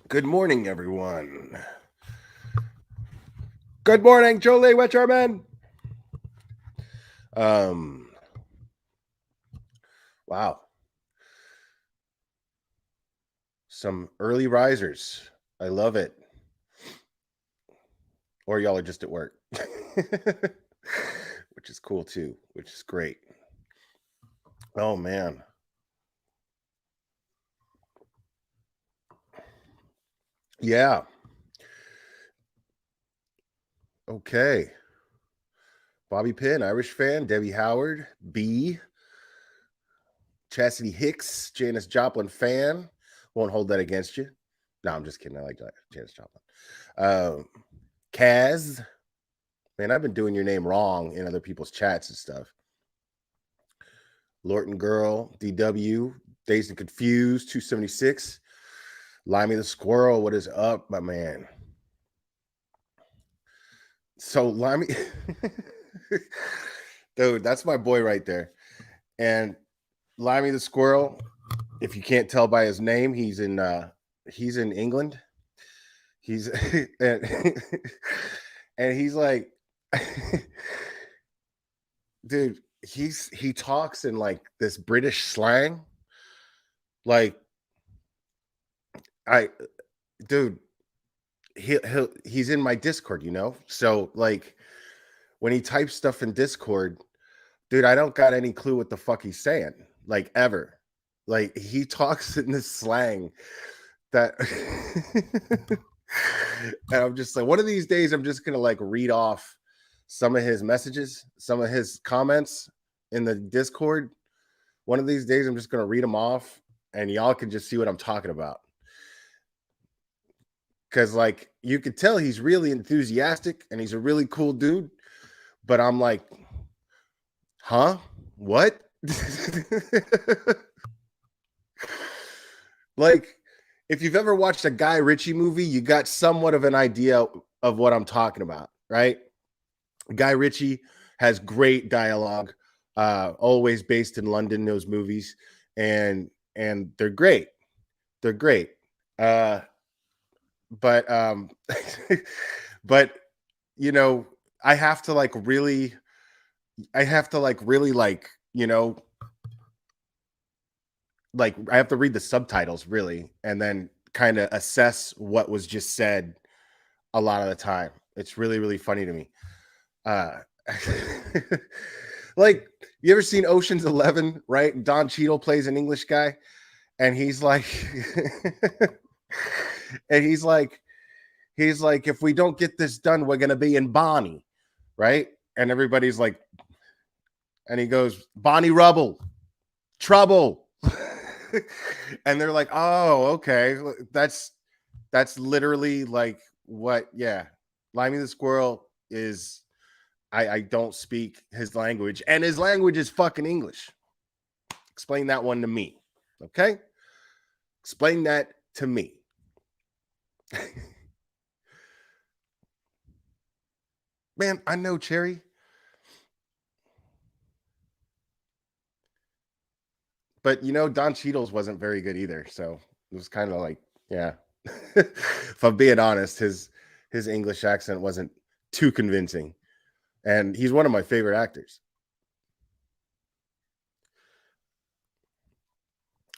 Good morning, everyone. Good morning, Jolie Witcherman. Um, wow, some early risers. I love it. Or y'all are just at work, which is cool too, which is great. Oh man, yeah. Okay, Bobby Pinn, Irish fan. Debbie Howard, B. Chastity Hicks, Janis Joplin fan. Won't hold that against you. No, I'm just kidding. I like Janis Joplin. Um, Kaz, man, I've been doing your name wrong in other people's chats and stuff. Lorton Girl, DW, Dazed and Confused, 276. Limey the Squirrel, what is up, my man? So Limey, dude, that's my boy right there. And Limey the Squirrel, if you can't tell by his name, he's in England. He's and, and he's like dude, he talks in like this British slang. Like I dude, he's in my Discord, you know? So like when he types stuff in Discord, dude, I don't got any clue what the fuck he's saying, like ever. Like he talks in this slang that and I'm just like, one of these days I'm just gonna like read off some of his messages, some of his comments in the Discord. One of these days I'm just gonna read them off and y'all can just see what I'm talking about. Cause like you could tell he's really enthusiastic and he's a really cool dude, but I'm like, huh? What? Like, if you've ever watched a Guy Ritchie movie, you got somewhat of an idea of what I'm talking about, right? Guy Ritchie has great dialogue, always based in London, those movies, and they're great. They're great. Uh, but but you know, I have to like really I have to like really like, like I have to read the subtitles really and then kind of assess what was just said a lot of the time. It's really, really funny to me. Uh like you ever seen Ocean's 11, right? Don Cheadle plays an English guy and he's like and he's like if we don't get this done we're going to be in Bonnie, right? And everybody's like and he goes Bonnie Rubble, trouble. And they're like, "Oh, okay. That's literally like what, yeah. Limey the Squirrel is I don't speak his language, and his language is fucking English. Explain that one to me. Okay? Explain that to me." Man, I know, Cherry. But Don Cheadle's wasn't very good either. So it was kind of like, yeah. If I'm being honest, his English accent wasn't too convincing. And he's one of my favorite actors.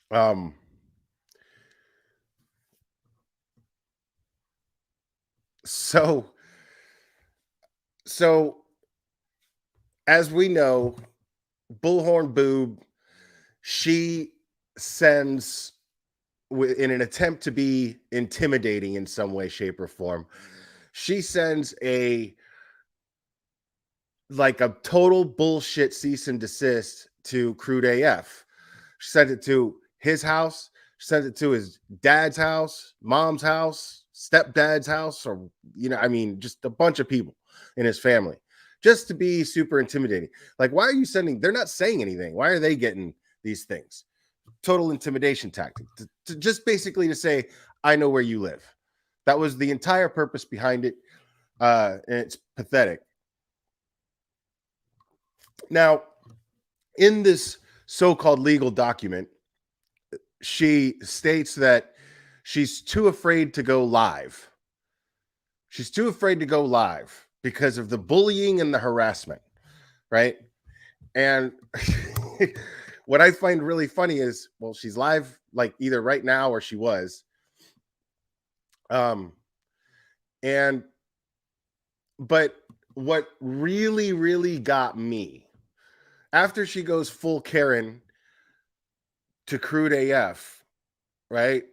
Um, so so as we know, Bullhorn Boob, she sends in an attempt to be intimidating in some way, shape, or form. She sends a total bullshit cease and desist to Crude AF. She sent it to his house. She sent it to his dad's house, mom's house, stepdad's house, or I mean, just a bunch of people in his family, just to be super intimidating. Like, why are you sending? They're not saying anything. Why are they getting these things? Total intimidation tactic. Just basically to say, I know where you live. That was the entire purpose behind it. And it's pathetic. Now, in this so-called legal document, she states that she's too afraid to go live. She's too afraid to go live because of the bullying and the harassment, right? And what I find really funny is, well, she's live like either right now or she was. And but what really, really got me after she goes full Karen to crude AF, right?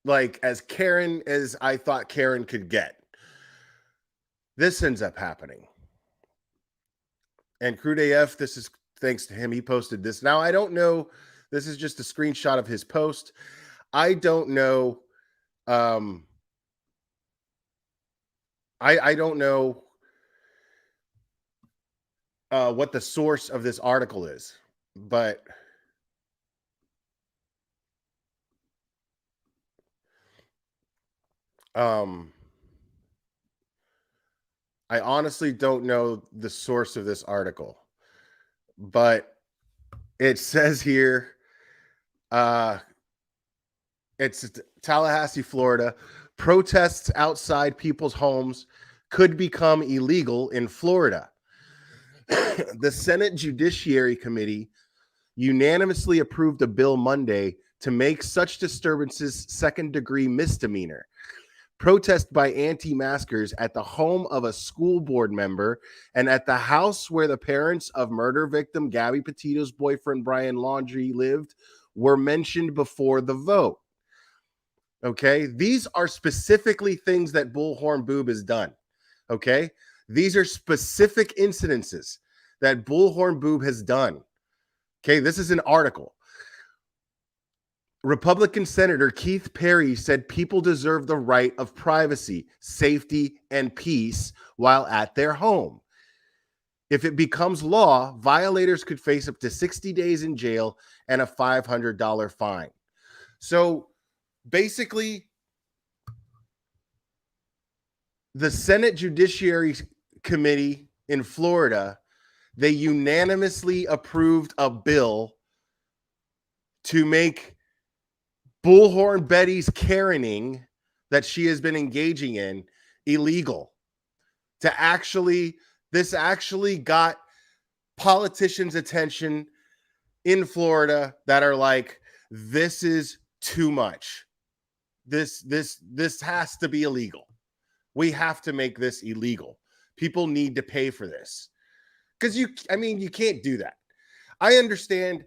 Like as Karen as I thought Karen could get. This ends up happening. And crude AF, this is thanks to him. He posted this. Now, I don't know. This is just a screenshot of his post. I don't know. I don't know what the source of this article is, but I honestly don't know the source of this article, but it says here, it's Tallahassee, Florida. Protests outside people's homes could become illegal in Florida. The Senate Judiciary Committee unanimously approved a bill Monday to make such disturbances second-degree misdemeanor. Protest by anti-maskers at the home of a school board member and at the house where the parents of murder victim Gabby Petito's boyfriend Brian Laundrie lived were mentioned before the vote. Okay, these are specifically things that Bullhorn Boob has done. Okay, these are specific incidences that Bullhorn Boob has done. Okay, this is an article. Republican Senator Keith Perry said people deserve the right of privacy, safety, and peace while at their home. If it becomes law, violators could face up to 60 days in jail and a $500 fine. So basically, the Senate Judiciary Committee in Florida, they unanimously approved a bill to make Bullhorn Betty's Karening that she has been engaging in illegal. This actually got politicians' attention in Florida that are like, this is too much. This has to be illegal. We have to make this illegal. People need to pay for this. Because you can't do that. I understand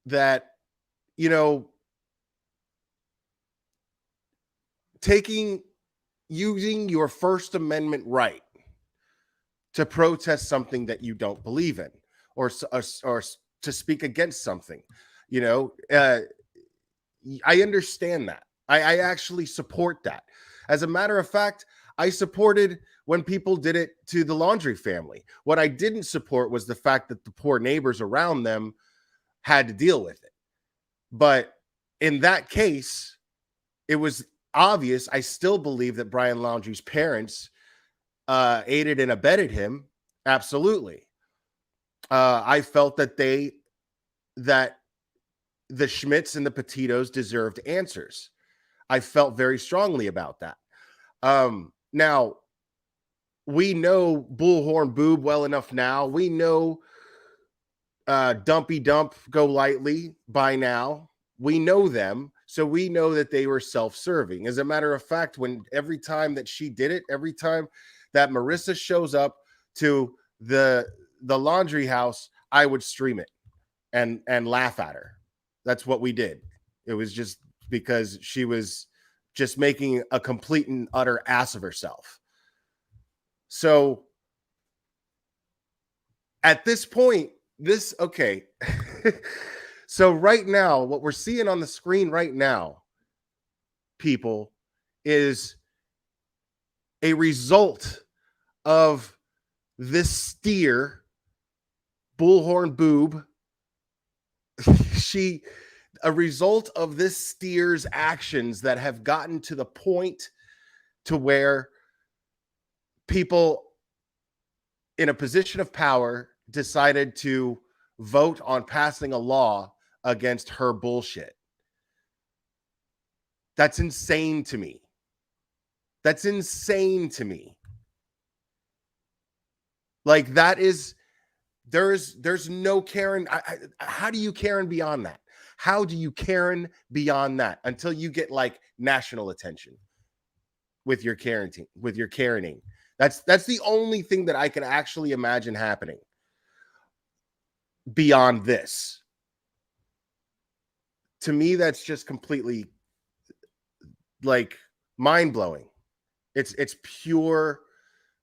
that using your First Amendment right to protest something that you don't believe in, or to speak against something, I understand that. I actually support that. As a matter of fact, I supported when people did it to the Laundrie family. What I didn't support was the fact that the poor neighbors around them had to deal with it. But in that case, it was obvious. I still believe that Brian Laundrie's parents aided and abetted him. Absolutely. I felt that the Schmitz and the Petitos deserved answers. I felt very strongly about that. Now, we know Bullhorn Boob well enough now. We know Dumpy Dump Go Lightly by now. We know them, so we know that they were self-serving. As a matter of fact, every time that she did it, every time that Marissa shows up to the laundry house, I would stream it and laugh at her. That's what we did. It was just because she was just making a complete and utter ass of herself. So at this point, okay. So right now, what we're seeing on the screen right now, people, is a result of this steer, Bullhorn Boob. A result of this steer's actions that have gotten to the point to where people in a position of power decided to vote on passing a law against her bullshit. That's insane to me. That's insane to me. Like that is there's no Karen. How do you Karen beyond that? How do you Karen beyond that until you get like national attention with your Karening? That's the only thing that I can actually imagine happening beyond this. To me, that's just completely like mind-blowing. It's pure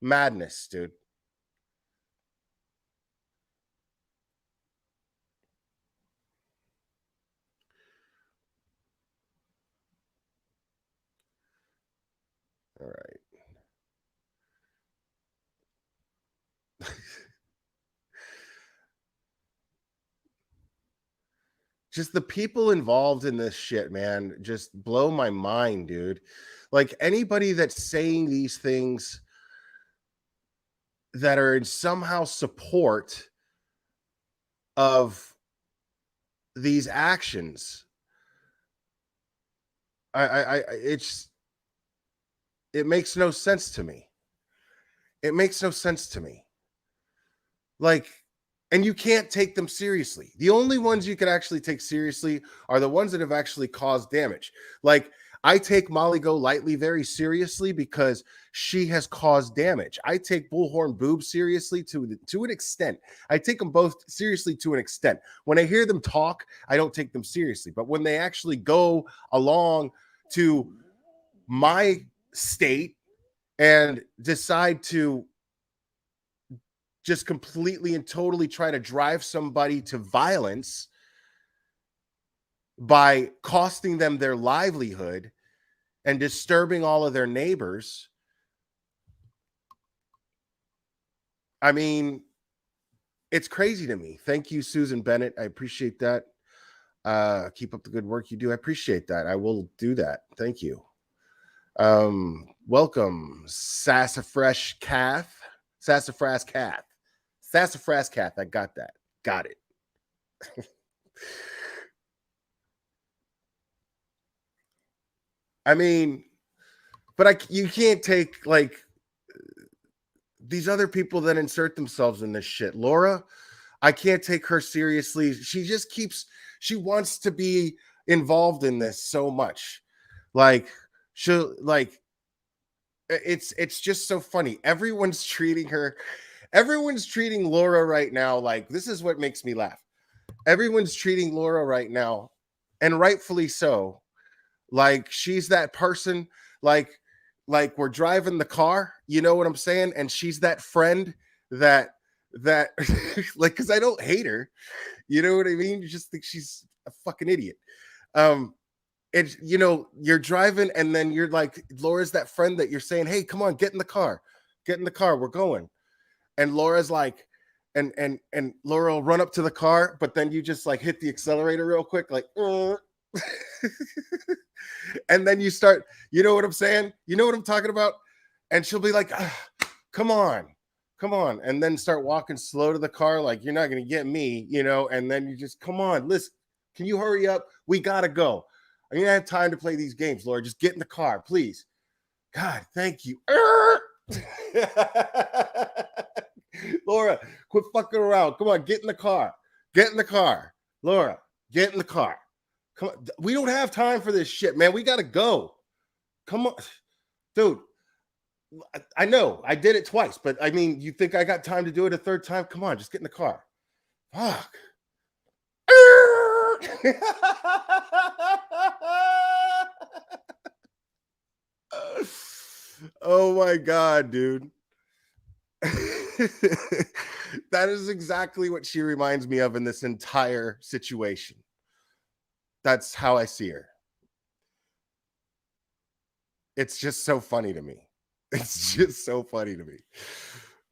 madness, dude. All right. Just the people involved in this shit, man, just blow my mind, dude. Like anybody that's saying these things that are in somehow support of these actions, it makes no sense to me. It makes no sense to me. Like, and you can't take them seriously. The only ones you can actually take seriously are the ones that have actually caused damage. Like, I take Molly Golightly very seriously because she has caused damage. I take Bullhorn Boob seriously to an extent. I take them both seriously to an extent. When I hear them talk, I don't take them seriously. But when they actually go along to my state and decide to just completely and totally try to drive somebody to violence by costing them their livelihood and disturbing all of their neighbors. I mean, it's crazy to me. Thank you, Susan Bennett. I appreciate that. Keep up the good work you do. I appreciate that. I will do that. Thank you. Welcome, Sassafresh Cath. Sassafras Cath. Sassafras Cath. I got that. Got it. I mean, but you can't take like these other people that insert themselves in this shit. Laura, I can't take her seriously. She wants to be involved in this so much. Like, it's just so funny. Everyone's treating Laura right now like this is what makes me laugh. Everyone's treating Laura right now, and rightfully so, like she's that person, like we're driving the car, you know what I'm saying? And she's that friend that like, because I don't hate her, you know what I mean? You just think she's a fucking idiot. And you're driving, and then you're like, Laura's that friend that you're saying, hey, come on, get in the car, we're going. And Laura's like, and Laura will run up to the car, but then you just like hit the accelerator real quick, like, and then you start, you know what I'm saying? You know what I'm talking about? And she'll be like, come on. And then start walking slow to the car, like, you're not going to get me, and then you just, come on, listen, can you hurry up? We got to go. I don't have time to play these games, Laura. Just get in the car, please. God, thank you. Laura, quit fucking around. Come on, get in the car. Laura, get in the car. Come on. We don't have time for this shit, man. We got to go. Come on. Dude, I know I did it twice, but I mean, you think I got time to do it a third time? Come on, just get in the car. Fuck. Oh my God, dude. That is exactly what she reminds me of in this entire situation. That's how I see her. It's just so funny to me. It's just so funny to me.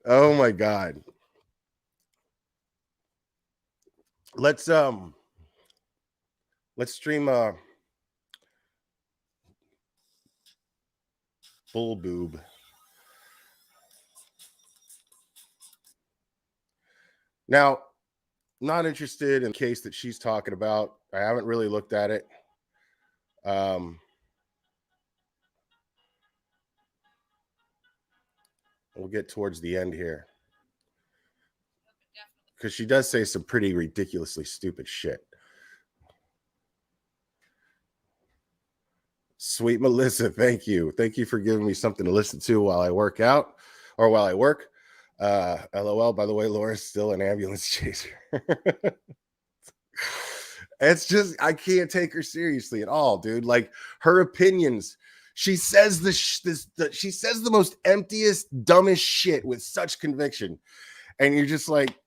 Oh my God. Let's stream Bull Boob. Now, not interested in the case that she's talking about. I haven't really looked at it. We'll get towards the end here because she does say some pretty ridiculously stupid shit. Sweet Melissa, thank you. Thank you for giving me something to listen to while I work out or while I work. LOL, by the way, Laura's still an ambulance chaser. It's just, I can't take her seriously at all, dude. Like her opinions, she says she says the most emptiest, dumbest shit with such conviction. And you're just like,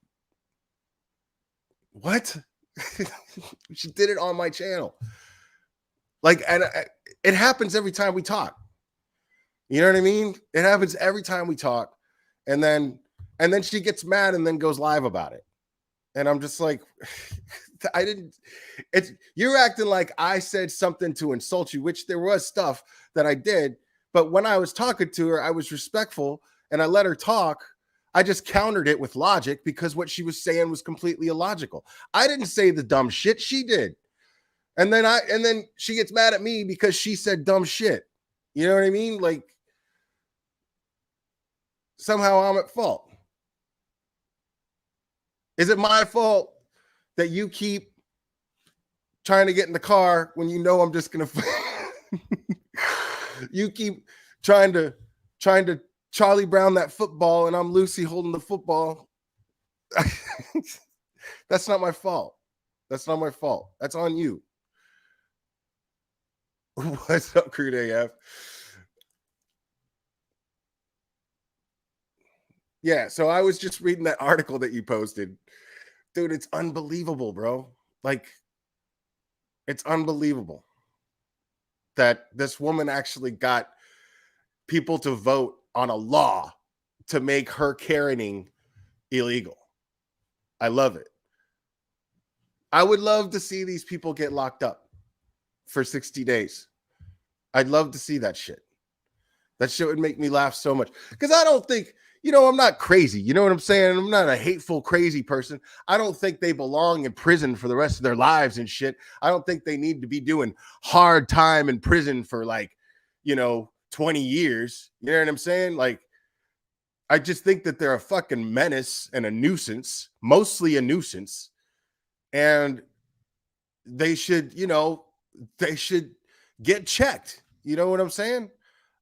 what? She did it on my channel. Like, and it happens every time we talk. You know what I mean? It happens every time we talk. And then she gets mad and then goes live about it. And I'm just like, I didn't, you're acting like I said something to insult you, which there was stuff that I did. But when I was talking to her, I was respectful and I let her talk. I just countered it with logic because what she was saying was completely illogical. I didn't say the dumb shit, she did. And then she gets mad at me because she said dumb shit. You know what I mean? Like somehow I'm at fault. Is it my fault that you keep trying to get in the car when you know I'm just gonna you keep trying to Charlie Brown that football and I'm Lucy holding the football? That's not my fault. That's not my fault. That's on you. What's up, Crude AF? Yeah, so I was just reading that article that you posted. Dude, it's unbelievable, bro. Like, it's unbelievable that this woman actually got people to vote on a law to make her Karening illegal. I love it. I would love to see these people get locked up for 60 days. I'd love to see that shit. That shit would make me laugh so much. Because I don't think, I'm not crazy. You know what I'm saying? I'm not a hateful, crazy person. I don't think they belong in prison for the rest of their lives and shit. I don't think they need to be doing hard time in prison for 20 years. You know what I'm saying? Like, I just think that they're a fucking menace and a nuisance, mostly a nuisance. And they should, they should get checked. You know what I'm saying?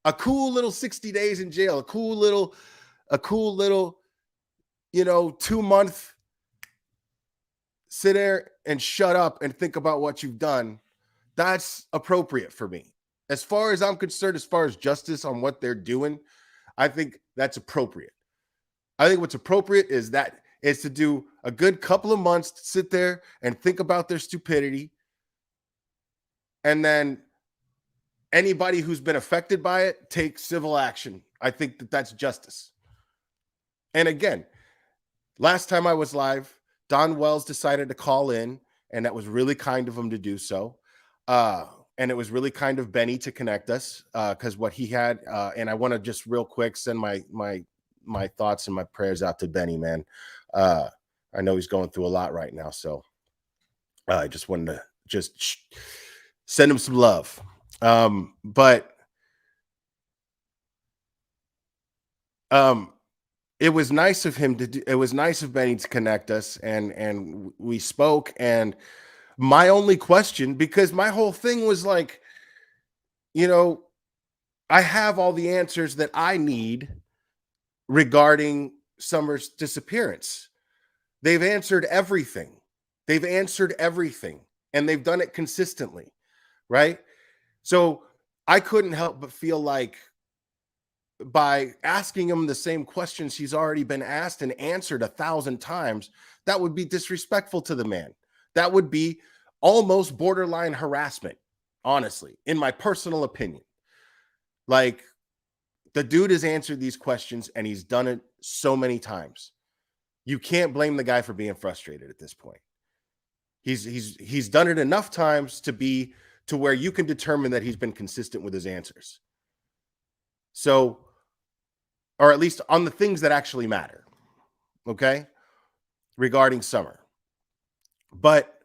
A cool little 60 days in jail, a cool little 2-month sit there and shut up and think about what you've done. That's appropriate for me. As far as I'm concerned, as far as justice on what they're doing, I think that's appropriate. I think what's appropriate is to do a good couple of months to sit there and think about their stupidity. And then anybody who's been affected by it, take civil action. I think that that's justice. And again, last time I was live, Don Wells decided to call in, and that was really kind of him to do so. And it was really kind of Benny to connect us because what he had, and I want to just real quick send my thoughts and my prayers out to Benny, man. I know he's going through a lot right now, so I just wanted to just send him some love. But it was nice of him it was nice of Benny to connect us, and we spoke. And my only question, because my whole thing was like, I have all the answers that I need regarding Summer's disappearance. They've answered everything. And they've done it consistently, right? So I couldn't help but feel like by asking him the same questions he's already been asked and answered 1,000 times, that would be disrespectful to the man. That would be almost borderline harassment, honestly, in my personal opinion. Like, the dude has answered these questions and he's done it so many times. You can't blame the guy for being frustrated at this point. He's done it enough times to where you can determine that he's been consistent with his answers. So, or at least on the things that actually matter, okay, regarding Summer. But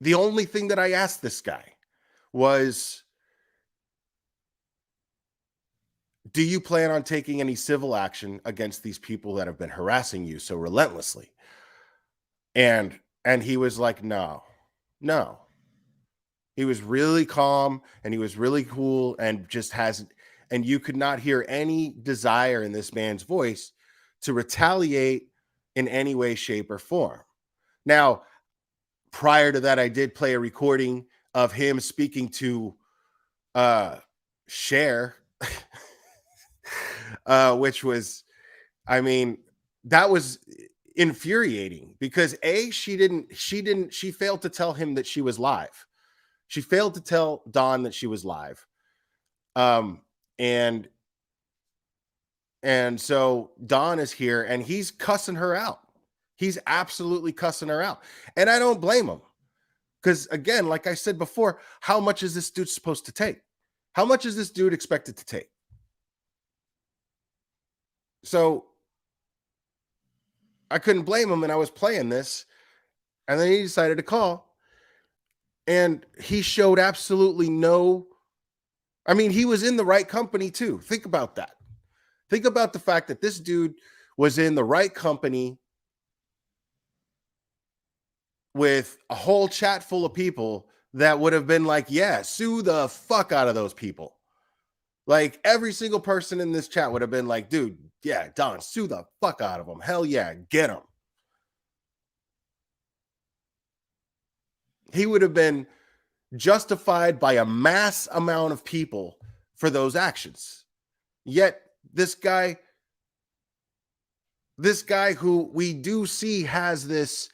The only thing that I asked this guy was, do you plan on taking any civil action against these people that have been harassing you so relentlessly? And he was like, no, no. He was really calm and he was really cool and just hasn't, and you could not hear any desire in this man's voice to retaliate in any way, shape, or form. Now, prior to that, I did play a recording of him speaking to Cher, which was, I mean, that was infuriating because she failed to tell him that she was live. She failed to tell Don that she was live. Um, and so Don is here and he's cussing her out. He's absolutely cussing her out. And I don't blame him. Because again, like I said before, how much is this dude supposed to take? How much is this dude expected to take? So I couldn't blame him, and I was playing this, and then he decided to call, and he showed absolutely no. I mean, he was in the right company too. Think about that. Think about the fact that this dude was in the right company with a whole chat full of people that would have been like, yeah, sue the fuck out of those people. Like every single person in this chat would have been like, dude, yeah, Don, sue the fuck out of them. Hell yeah, get them. He would have been justified by a mass amount of people for those actions. Yet this guy who we do see has this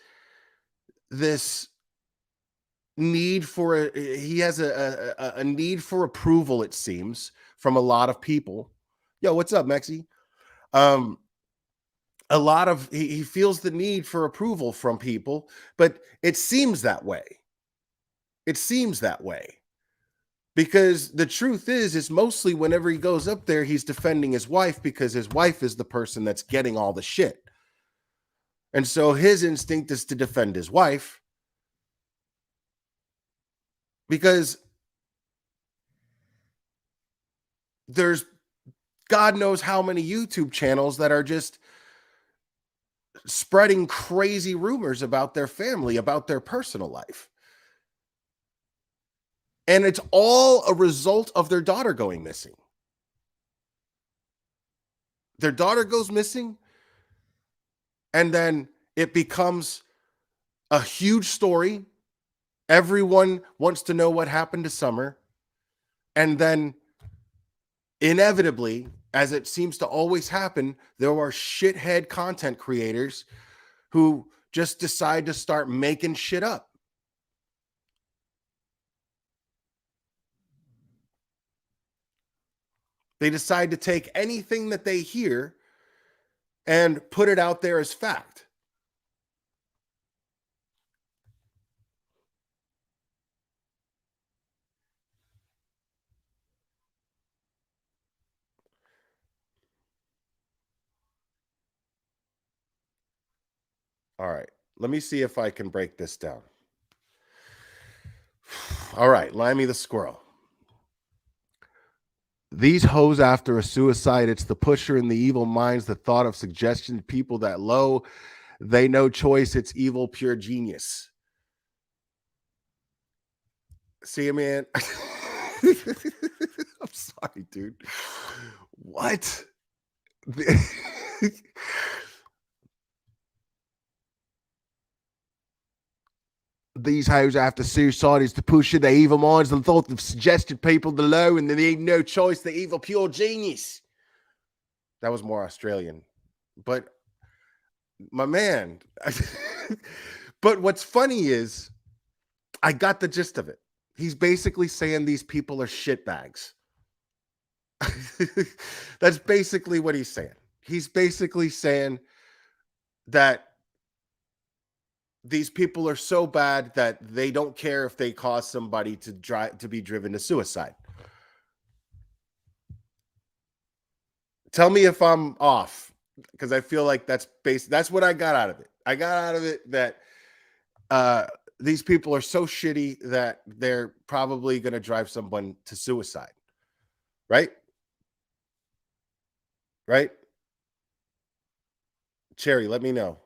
need for he has a need for approval, it seems, from a lot of people. Yo, what's up, Mexi? A lot of he feels the need for approval from people, but it seems that way. It seems that way. Because the truth is mostly whenever he goes up there, he's defending his wife because his wife is the person that's getting all the shit. And so his instinct is to defend his wife because there's God knows how many YouTube channels that are just spreading crazy rumors about their family, about their personal life. And it's all a result of their daughter going missing. Their daughter goes missing, and then it becomes a huge story. Everyone wants to know what happened to Summer. And then inevitably, as it seems to always happen, there are shithead content creators who just decide to start making shit up. They decide to take anything that they hear and put it out there as fact. All right, let me see if I can break this down. All right, Limey the squirrel. These hoes after a suicide, it's the pusher in the evil minds, the thought of suggestion, people that low, they no choice, it's evil, pure genius. See, man, I'm sorry, dude. What? These hoes after suicide is the pusher, the evil minds, the thought of suggested people, the low, and they need no choice, the evil, pure genius. That was more Australian, but my man. But what's funny is I got the gist of it. He's basically saying these people are shitbags. That's basically what he's saying. He's basically saying that these people are so bad that they don't care if they cause somebody to be driven to suicide. Tell me if I'm off, because I feel like that's what I got out of it. I got out of it that these people are so shitty that they're probably going to drive someone to suicide. Right? Right? Cherry, let me know.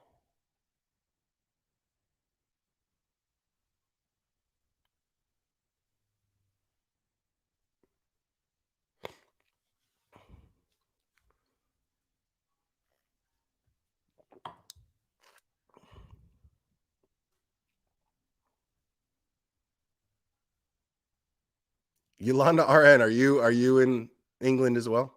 Yolanda RN, are you in England as well?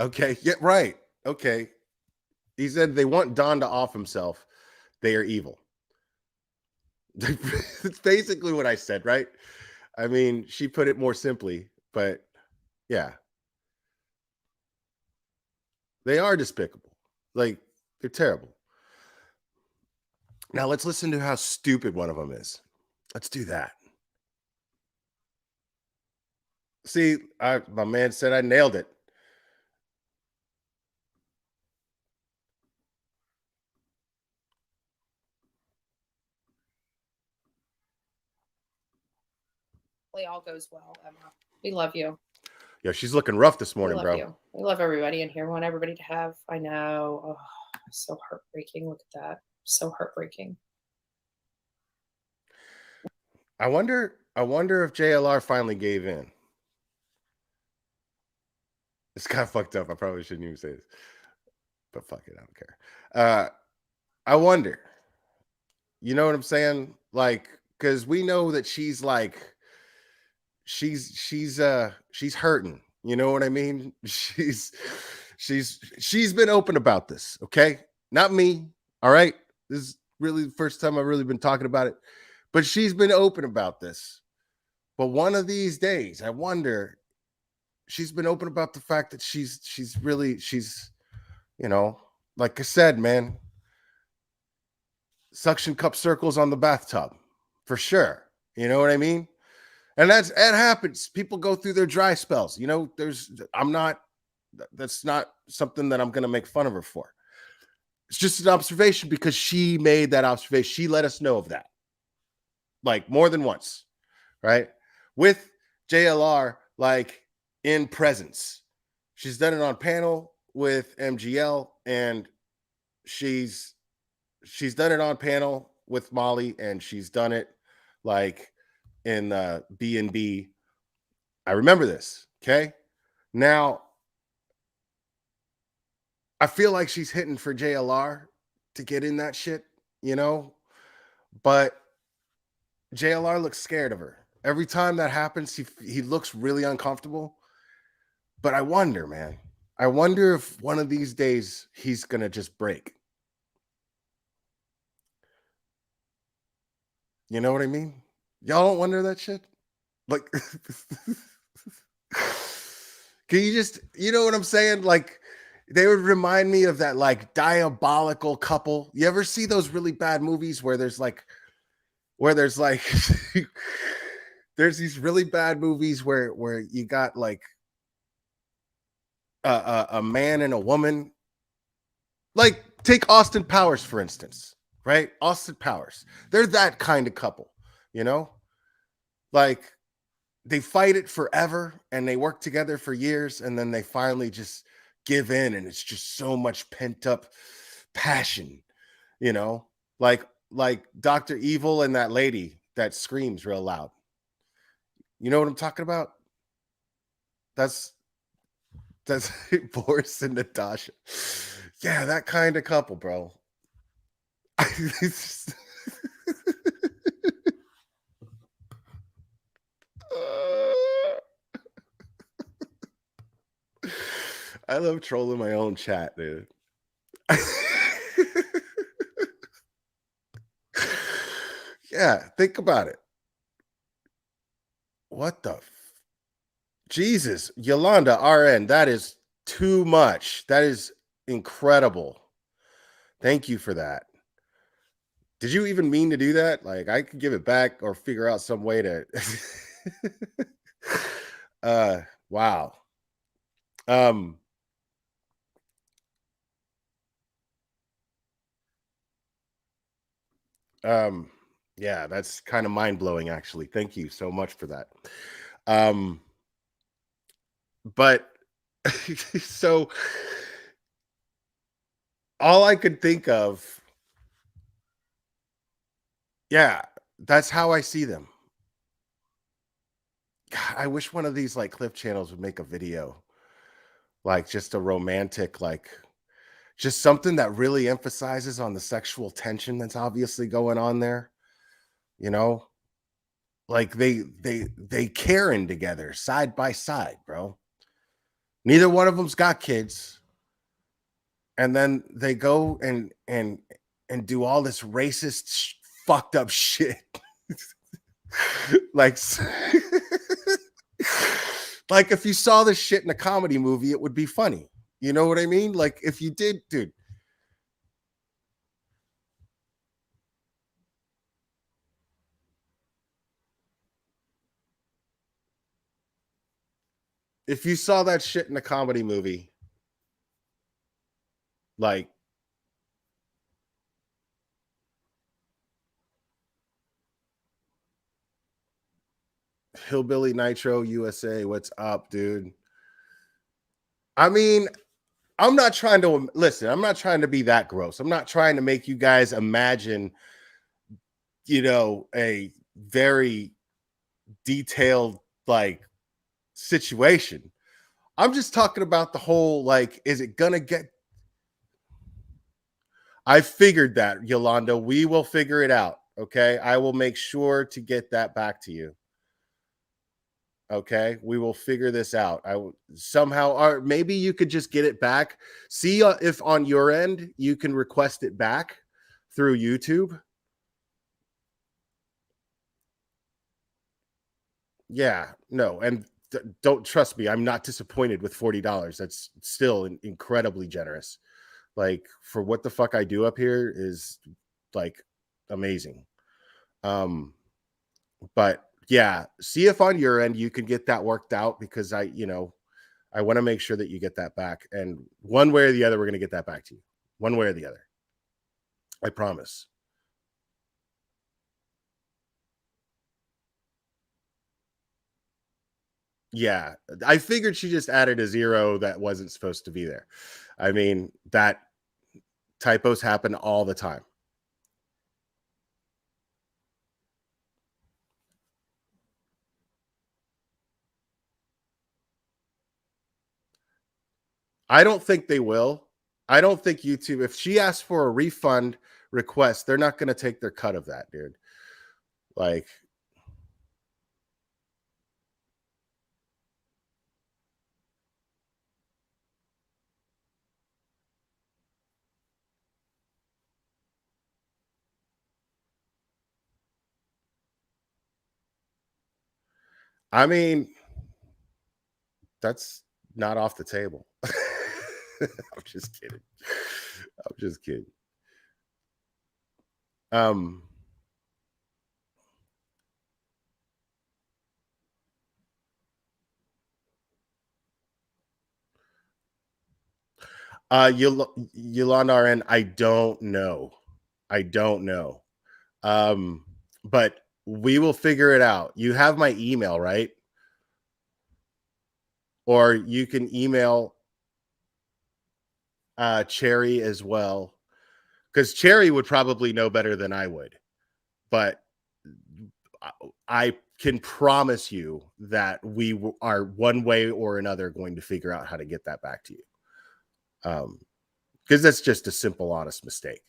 Okay. Yeah, right. Okay. He said they want Don to off himself. They are evil. It's basically what I said, right? I mean, she put it more simply, but yeah, they are despicable. Like, they're terrible. Now let's listen to how stupid one of them is. Let's do that. See, my man said I nailed it. All goes well, Emma. We love you. Yeah, she's looking rough this We morning, love bro. you. We love everybody in here. We want everybody to have. I know. Oh, so heartbreaking. Look at that. So heartbreaking. I wonder if JLR finally gave in. It's kind of fucked up. I probably shouldn't even say this, but fuck it, I don't care. I wonder. You know what I'm saying? Like, because we know that she's like, she's hurting. You know what I mean? She's been open about this. Okay, not me. All right, this is really the first time I've really been talking about it, but she's been open about this. But one of these days, I wonder. She's been open about the fact that she's really you know, like I said, man, suction cup circles on the bathtub for sure. You know what I mean? And that happens. People go through their dry spells. You know, that's not something that I'm going to make fun of her for. It's just an observation because she made that observation. She let us know of that like more than once, right? With JLR, like in presence. She's done it on panel with MGL, and she's done it on panel with Molly, and she's done it like in B&B. I remember this. Okay. Now, I feel like she's hitting for JLR to get in that shit, you know, but JLR looks scared of her. Every time that happens, he looks really uncomfortable. But I wonder, man. I wonder if one of these days he's gonna just break. You know what I mean? Y'all don't wonder that shit? Like can you just, you know what I'm saying? Like they would remind me of that like diabolical couple. You ever see those really bad movies where there's like there's these really bad movies where you got like a man and a woman. Like take Austin Powers for instance, right? Austin Powers. They're that kind of couple, you know? Like they fight it forever and they work together for years and then they finally just give in and it's just so much pent up passion, you know? Like Dr. Evil and that lady that screams real loud. You know what I'm talking about? That's Boris and Natasha. Yeah, that kind of couple, bro. I love trolling my own chat, dude. Yeah, think about it. What the Jesus, Yolanda RN, that is too much. That is incredible. Thank you for that. Did you even mean to do that? Like I could give it back or figure out some way to wow. Um Um, yeah, that's kind of mind blowing, actually. Thank you so much for that. Um, but so all I could think of, yeah, that's how I see them. God, I wish one of these like clip channels would make a video, like just a romantic, like just something that really emphasizes on the sexual tension that's obviously going on there, you know? Like they caring together side by side, bro. Neither one of them's got kids, and then they go and do all this racist fucked up shit. like like if you saw this shit in a comedy movie, it would be funny. You know what I mean? Like if you did, dude. If you saw that shit in a comedy movie, like Hillbilly Nitro USA, what's up, dude? I mean, I'm not trying to listen. I'm not trying to be that gross. I'm not trying to make you guys imagine, a very detailed like situation. I'm just talking about the whole like, is it gonna get? I figured that, Yolanda. We will figure it out. Okay, I will make sure to get that back to you. Okay, we will figure this out. I will somehow, or maybe you could just get it back. See if on your end you can request it back through YouTube. Yeah, no, and don't trust me. I'm not disappointed with $40. That's still incredibly generous. Like for what the fuck I do up here is like amazing. Um, but yeah, see if on your end you can get that worked out because I want to make sure that you get that back. And one way or the other, we're going to get that back to you. One way or the other. I promise. Yeah. I figured she just added a zero that wasn't supposed to be there. I mean, that typos happen all the time. I don't think they will. I don't think YouTube, if she asks for a refund request, they're not going to take their cut of that, dude. Like, I mean, that's not off the table. I'm just kidding. I'm just kidding. Um, Yolanda RN, I don't know. I don't know. But we will figure it out. You have my email, right? Or you can email Cherry as well. Because Cherry would probably know better than I would. But I can promise you that we are one way or another going to figure out how to get that back to you. Because that's just a simple, honest mistake.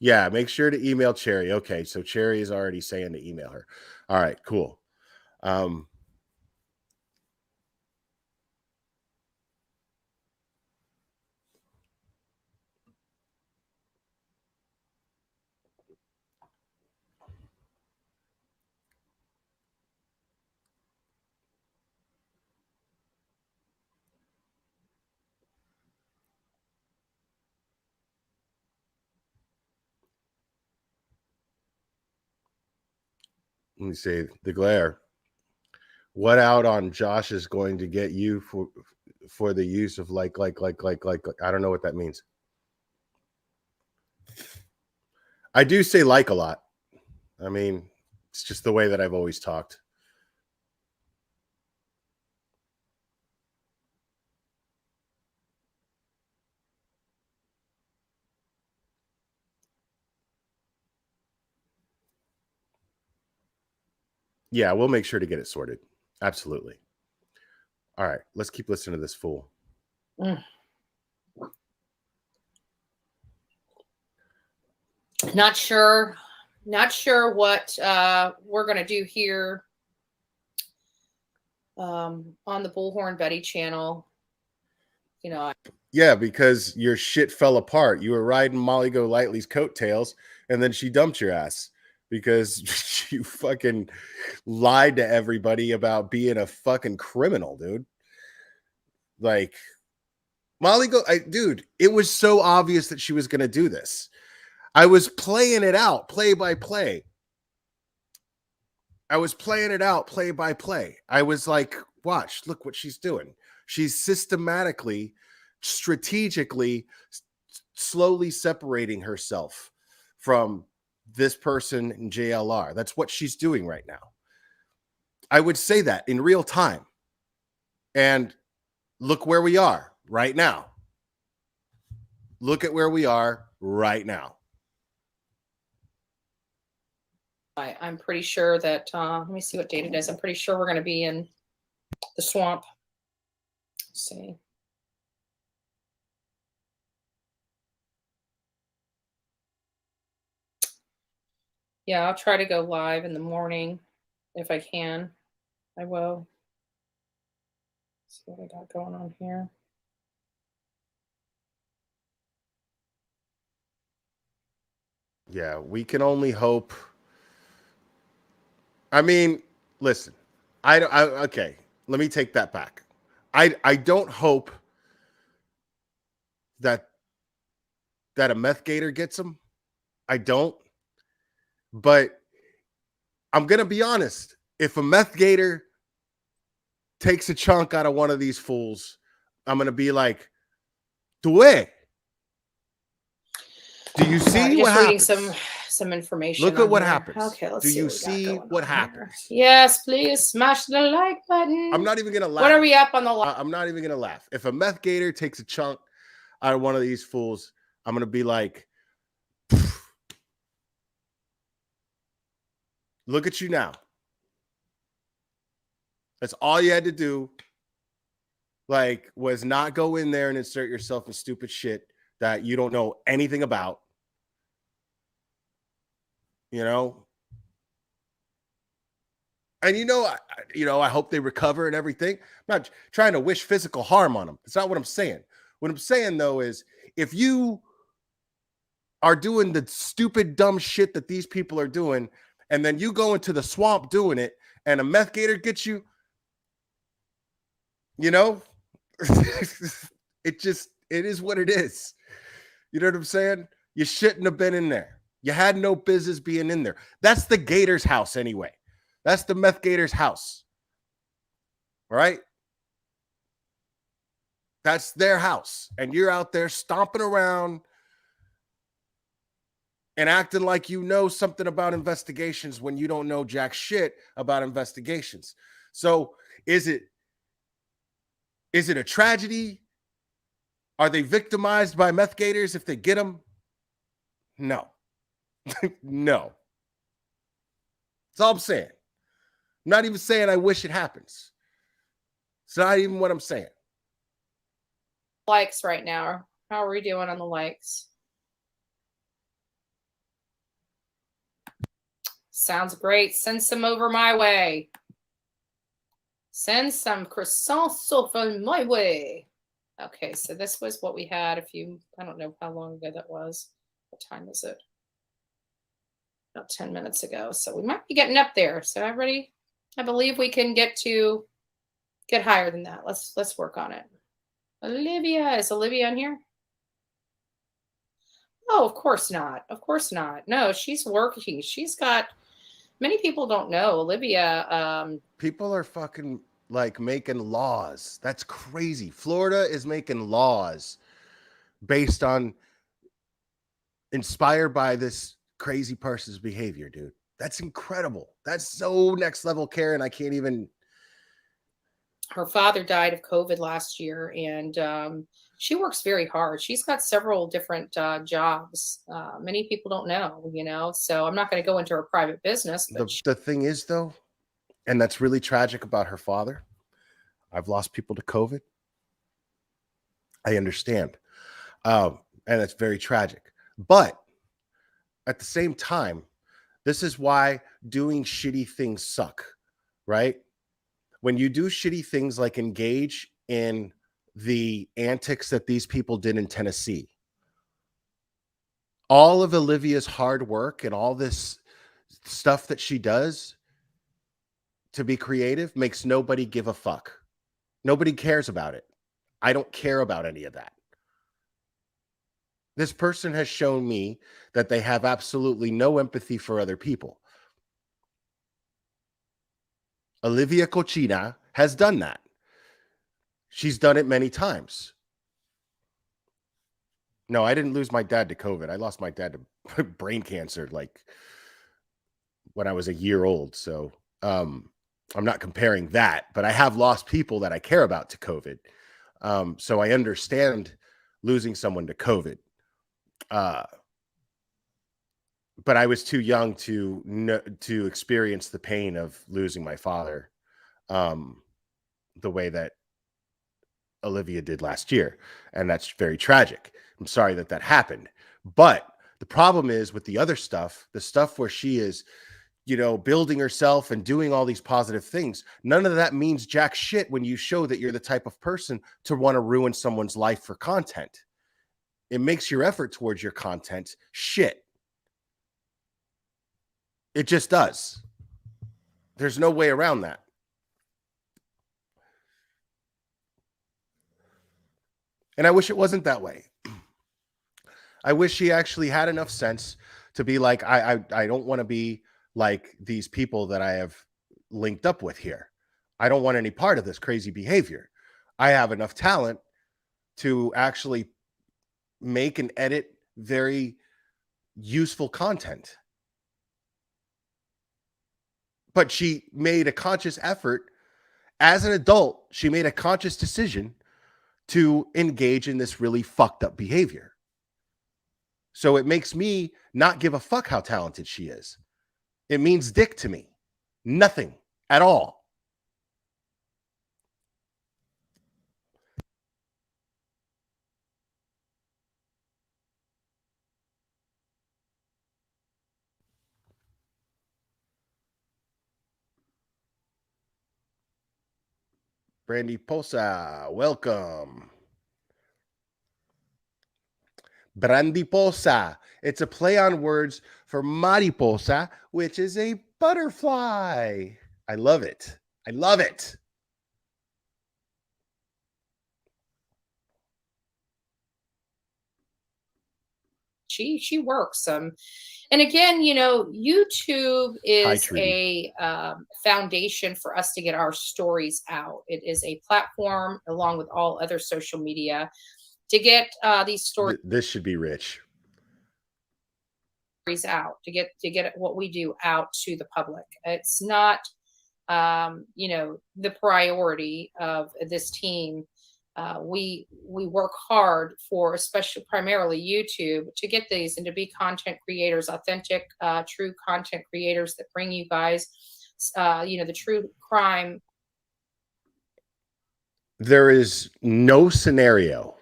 Yeah, make sure to email Cherry. Okay, so Cherry is already saying to email her. All right, cool. Um, Let me see the glare. What out on Josh is going to get you for the use of like I don't know what that means. I do say like a lot. I mean, it's just the way that I've always talked. Yeah, we'll make sure to get it sorted. Absolutely. All right, let's keep listening to this fool. Not sure what we're gonna do here on the Bullhorn Betty channel. You know, yeah, because your shit fell apart. You were riding Molly Golightly's coattails, and then she dumped your ass because you fucking lied to everybody about being a fucking criminal, dude. Like dude, it was so obvious that she was going to do this. I was playing it out play by play. I was playing it out play by play. I was like, watch, look what she's doing. She's systematically, strategically, slowly separating herself from this person in JLR. That's what she's doing right now. I would say that in real time. And look where we are right now. Look at where we are right now. I'm pretty sure that, let me see what date it is. I'm pretty sure we're going to be in the swamp. Let's see. Yeah, I'll try to go live in the morning if I can. I will. Let's see what I got going on here. Yeah, we can only hope. I mean, listen, okay, let me take that back. I don't hope that a meth gator gets him. I don't. But I'm going to be honest. If a meth gator takes a chunk out of one of these fools, I'm going to be like, do it. Do you see what happens? Some information. Look at what happens. Okay, let's see. Do you see what happens? Yes, please smash the like button. I'm not even going to laugh. What are we up on the like? I'm not even going to laugh. If a meth gator takes a chunk out of one of these fools, I'm going to be like, look at you now. That's all you had to do. Like, was not go in there and insert yourself in stupid shit that you don't know anything about. You know? And I hope they recover and everything. I'm not trying to wish physical harm on them. That's not what I'm saying. What I'm saying, though, is if you are doing the stupid, dumb shit that these people are doing, and then you go into the swamp doing it, and a meth gator gets you, it is what it is. You know what I'm saying? You shouldn't have been in there. You had no business being in there. That's the gator's house anyway. That's the meth gator's house. All right? That's their house. And you're out there stomping around and acting like you know something about investigations when you don't know jack shit about investigations. So is it a tragedy? Are they victimized by meth gators if they get them? No. No. That's all I'm saying. I'm not even saying I wish it happens. It's not even what I'm saying. Likes right now. How are we doing on the likes? Sounds great. Send some over my way. Send some croissants over my way. Okay, so this was what we had I don't know how long ago that was. What time is it? About 10 minutes ago. So we might be getting up there. So everybody, I believe we can get higher than that. Let's work on it. Olivia, is Olivia in here? Oh, of course not. Of course not. No, she's working. She's got, many people don't know, Olivia. People are fucking like making laws. That's crazy. Florida is making laws based on inspired by this crazy person's behavior, dude. That's incredible. That's so next level care, and I can't even. Her father died of COVID last year, and she works very hard. She's got several different jobs. Many people don't know, you know. So I'm not going to go into her private business, but The thing is, though, and that's really tragic about her father. I've lost people to COVID. I understand, and it's very tragic. But at the same time, this is why doing shitty things suck, right? When you do shitty things like engage in the antics that these people did in Tennessee, all of Olivia's hard work and all this stuff that she does to be creative makes nobody give a fuck. Nobody cares about it. I don't care about any of that. This person has shown me that they have absolutely no empathy for other people. Olivia Cochina has done that. She's done it many times. No, I didn't lose my dad to COVID. I lost my dad to brain cancer like when I was a year old. So I'm not comparing that, but I have lost people that I care about to COVID. So I understand losing someone to COVID. But I was too young to experience the pain of losing my father the way that Olivia did last year. And that's very tragic. I'm sorry that that happened. But the problem is with the other stuff, the stuff where she is, you know, building herself and doing all these positive things, none of that means jack shit when you show that you're the type of person to want to ruin someone's life for content. It makes your effort towards your content shit. It just does. There's no way around that. And I wish it wasn't that way. I wish she actually had enough sense to be like, I don't want to be like these people that I have linked up with here. I don't want any part of this crazy behavior. I have enough talent to actually make and edit very useful content. But she made a conscious effort as an adult. She made a conscious decision to engage in this really fucked up behavior. So it makes me not give a fuck how talented she is. It means dick to me. Nothing at all. Brandy Posa, welcome. Brandy Posa. It's a play on words for mariposa, which is a butterfly. I love it. I love it. she works. And again, you know, YouTube Hi, is Trudy. a foundation for us to get our stories out. It is a platform, along with all other social media, to get these stories This should be rich. out, to get what we do out to the public. It's not, you know, the priority of this team. We work hard for, especially primarily YouTube, to get these and to be content creators, authentic, true content creators that bring you guys, you know, the true crime. There is no scenario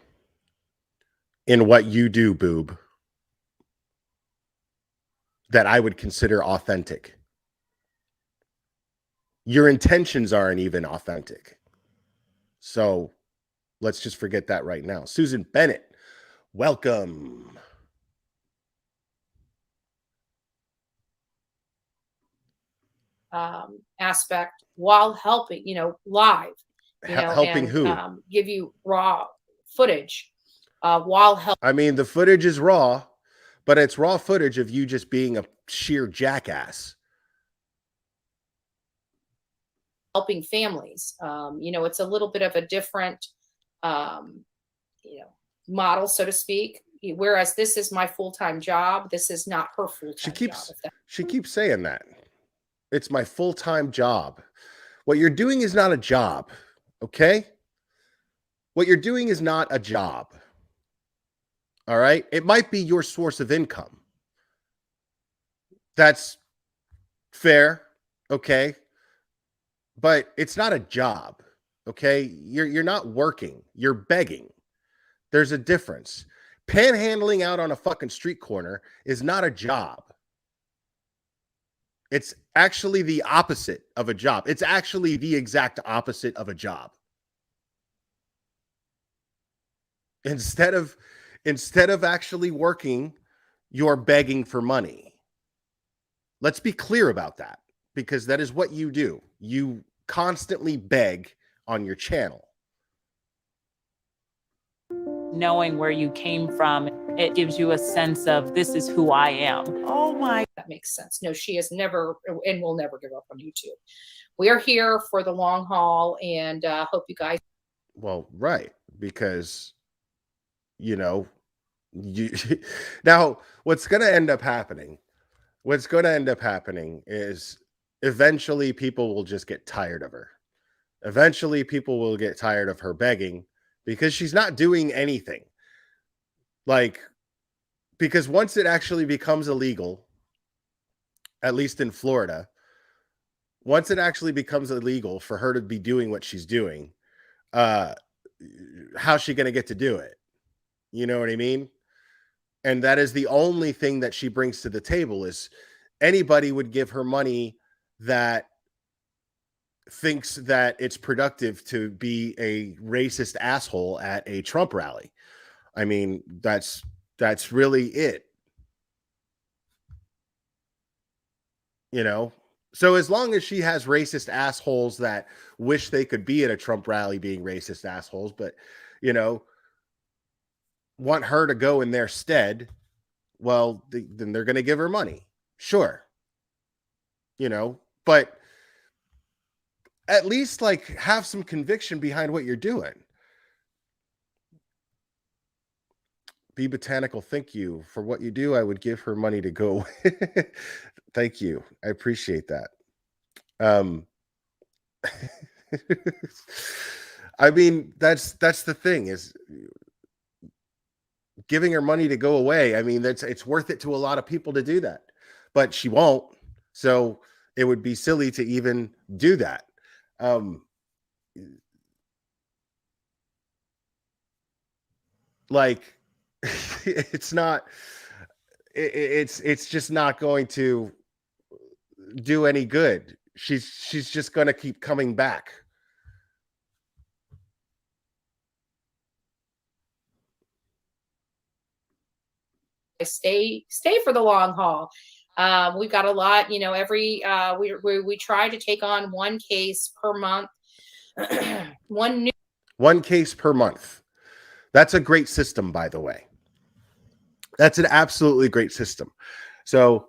in what you do, Boob, that I would consider authentic. Your intentions aren't even authentic. So let's just forget that right now. Susan Bennett, welcome. Aspect while helping, you know, live, you know, Helping and who? give you raw footage while helping. I mean, the footage is raw, but it's raw footage of you just being a sheer jackass. Helping families. You know, it's a little bit of a different, you know, model, so to speak. whereas this is my full-time job. This is not her full-time job. She keeps saying that. It's my full-time job. What you're doing is not a job, okay? What you're doing is not a job. All right? It might be your source of income. That's fair, okay? But it's not a job, okay? You're not working. You're begging. There's a difference. Panhandling out on a fucking street corner is not a job. It's actually the opposite of a job. It's actually the exact opposite of a job. Instead of actually working, you're begging for money. Let's be clear about that, because that is what you do. You constantly beg on your channel. Knowing where you came from, it gives you a sense of, this is who I am. Oh my, that makes sense. No, she has never and will never give up on YouTube. We are here for the long haul, and hope you guys. Well, right, because you know, you now what's going to end up happening is eventually people will just get tired of her. Eventually people will get tired of her begging, because she's not doing anything. Like, because once it actually becomes illegal, at least in Florida, once it actually becomes illegal for her to be doing what she's doing, how's she going to get to do it? You know what I mean? And that is the only thing that she brings to the table. Is anybody would give her money that thinks that it's productive to be a racist asshole at a Trump rally. I mean, that's really it. You know? So as long as she has racist assholes that wish they could be at a Trump rally being racist assholes, but, you know, want her to go in their stead, well, then they're going to give her money. Sure. You know, but at least like have some conviction behind what you're doing. Be Botanical, thank you for what you do. I would give her money to go. Thank you. I appreciate that. I mean, that's the thing, is giving her money to go away. I mean, it's worth it to a lot of people to do that, but she won't. So it would be silly to even do that. Like it's just not going to do any good. She's just going to keep coming back. Stay for the long haul. We've got a lot, you know, every we try to take on one case per month. One case per month. That's a great system, by the way. That's an absolutely great system. So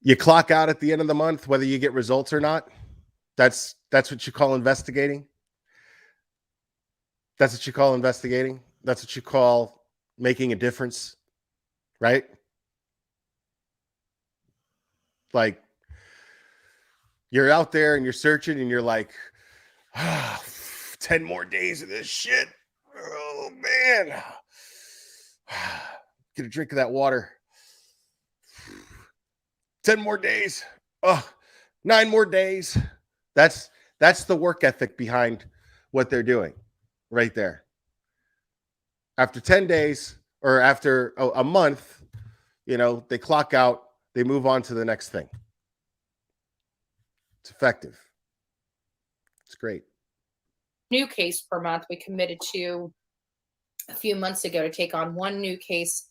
you clock out at the end of the month, whether you get results or not. That's what you call investigating. That's what you call investigating. That's what you call making a difference, right? Like, you're out there and you're searching and you're like, 10 more days of this shit. Oh, man. Get a drink of that water. 10 more days. Oh, 9 more days. That's the work ethic behind what they're doing right there. After 10 days or after a month, you know, they clock out, they move on to the next thing. It's effective. It's great. New case per month. We committed to a few months ago to take on one new case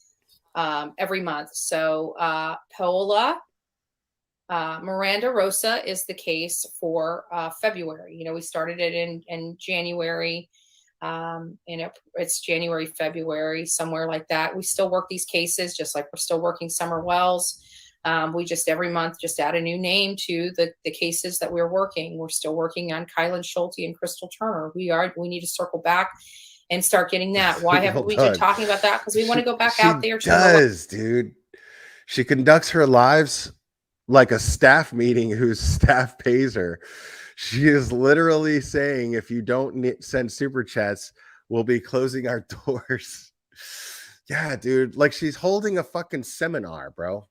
every month. So Paola Miranda Rosa is the case for February. You know, we started it in January. It's January, February, somewhere like that. We still work these cases just like we're still working Summer Wells. We just every month just add a new name to the cases that we're working. We're still working on Kylan Schulte and Crystal Turner. We need to circle back and start getting that. Why haven't we Hold been on. talking about that? Because we want to go back She out there to the does, dude. She conducts her lives like a staff meeting whose staff pays her. She is literally saying, if you don't send super chats, we'll be closing our doors. Yeah, dude. Like she's holding a fucking seminar, bro.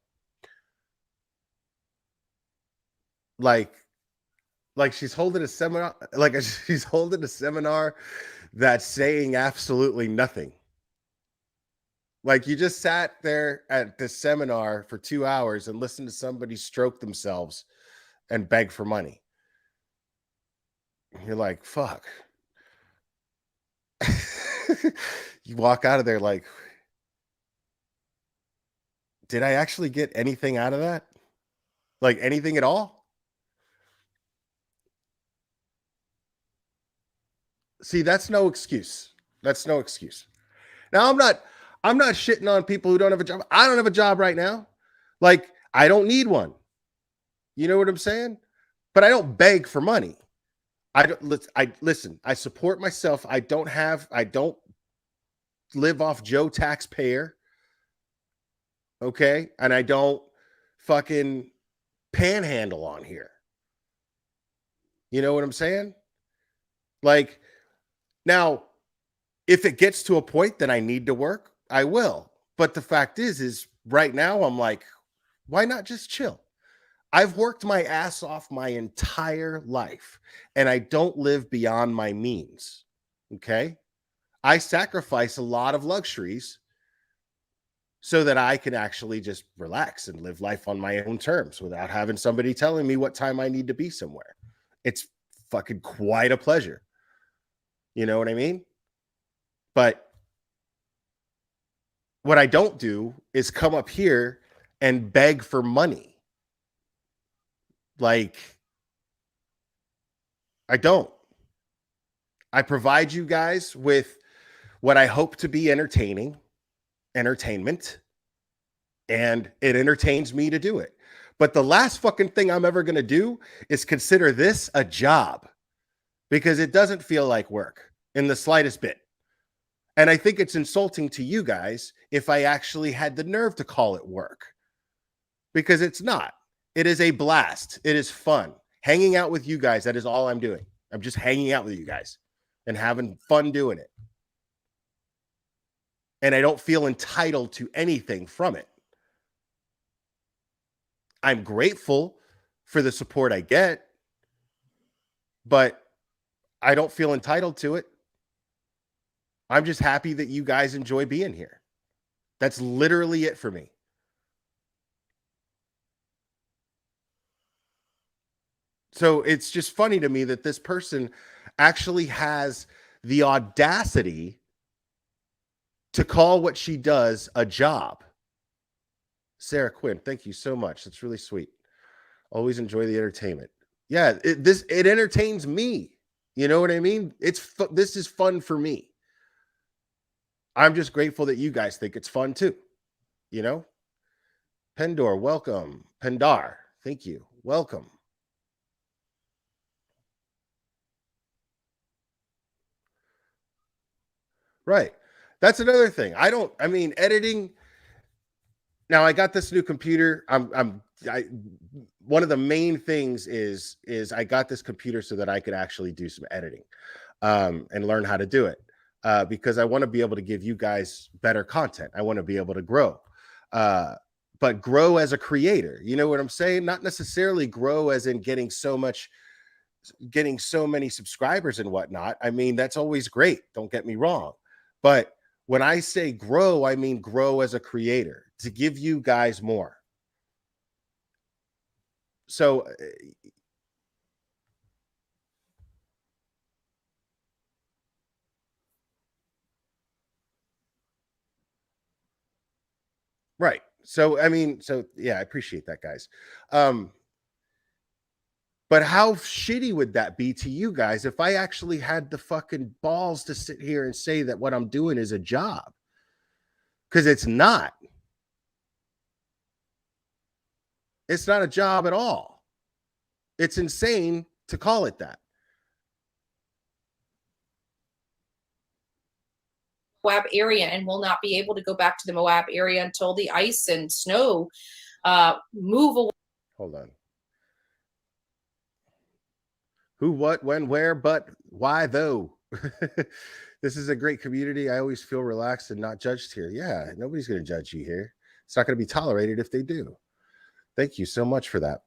Like she's holding a seminar, she's holding a seminar that's saying absolutely nothing. Like you just sat there at this seminar for 2 hours and listened to somebody stroke themselves and beg for money. You're like, fuck. You walk out of there like, did I actually get anything out of that? Like anything at all? See, that's no excuse. That's no excuse. Now I'm not shitting on people who don't have a job. I don't have a job right now. Like I don't need one. You know what I'm saying? But I don't beg for money. I listen, I support myself. I don't live off Joe taxpayer. Okay? And I don't fucking panhandle on here. You know what I'm saying? Like now, if it gets to a point that I need to work, I will. But the fact is right now I'm like, why not just chill? I've worked my ass off my entire life and I don't live beyond my means. Okay? I sacrifice a lot of luxuries so that I can actually just relax and live life on my own terms without having somebody telling me what time I need to be somewhere. It's fucking quite a pleasure. You know what I mean? But what I don't do is come up here and beg for money. Like, I don't. I provide you guys with what I hope to be entertainment, and it entertains me to do it. But the last fucking thing I'm ever going to do is consider this a job because it doesn't feel like work in the slightest bit. And I think it's insulting to you guys if I actually had the nerve to call it work because it's not. It is a blast. It is fun. Hanging out with you guys, that is all I'm doing. I'm just hanging out with you guys and having fun doing it. And I don't feel entitled to anything from it. I'm grateful for the support I get, but I don't feel entitled to it. I'm just happy that you guys enjoy being here. That's literally it for me. So it's just funny to me that this person actually has the audacity to call what she does a job. Sarah Quinn, thank you so much. That's really sweet. Always enjoy the entertainment. Yeah, it entertains me. You know what I mean? This is fun for me. I'm just grateful that you guys think it's fun too. You know? Pendor, welcome. Pendar, thank you. Welcome. Right. That's another thing. Editing. Now I got this new computer. One of the main things is I got this computer so that I could actually do some editing, and learn how to do it. Because I want to be able to give you guys better content. I want to be able to grow. But grow as a creator. You know what I'm saying? Not necessarily grow as in getting so many subscribers and whatnot. I mean, that's always great. Don't get me wrong. But when I say grow, I mean grow as a creator to give you guys more. So right. So yeah, I appreciate that, guys. But how shitty would that be to you guys if I actually had the fucking balls to sit here and say that what I'm doing is a job? Because it's not. It's not a job at all. It's insane to call it that. Moab area and will not be able to go back to the Moab area until the ice and snow move away. Hold on. Who, what, when, where, but why though? This is a great community. I always feel relaxed and not judged here. Yeah, nobody's going to judge you here. It's not going to be tolerated if they do. Thank you so much for that.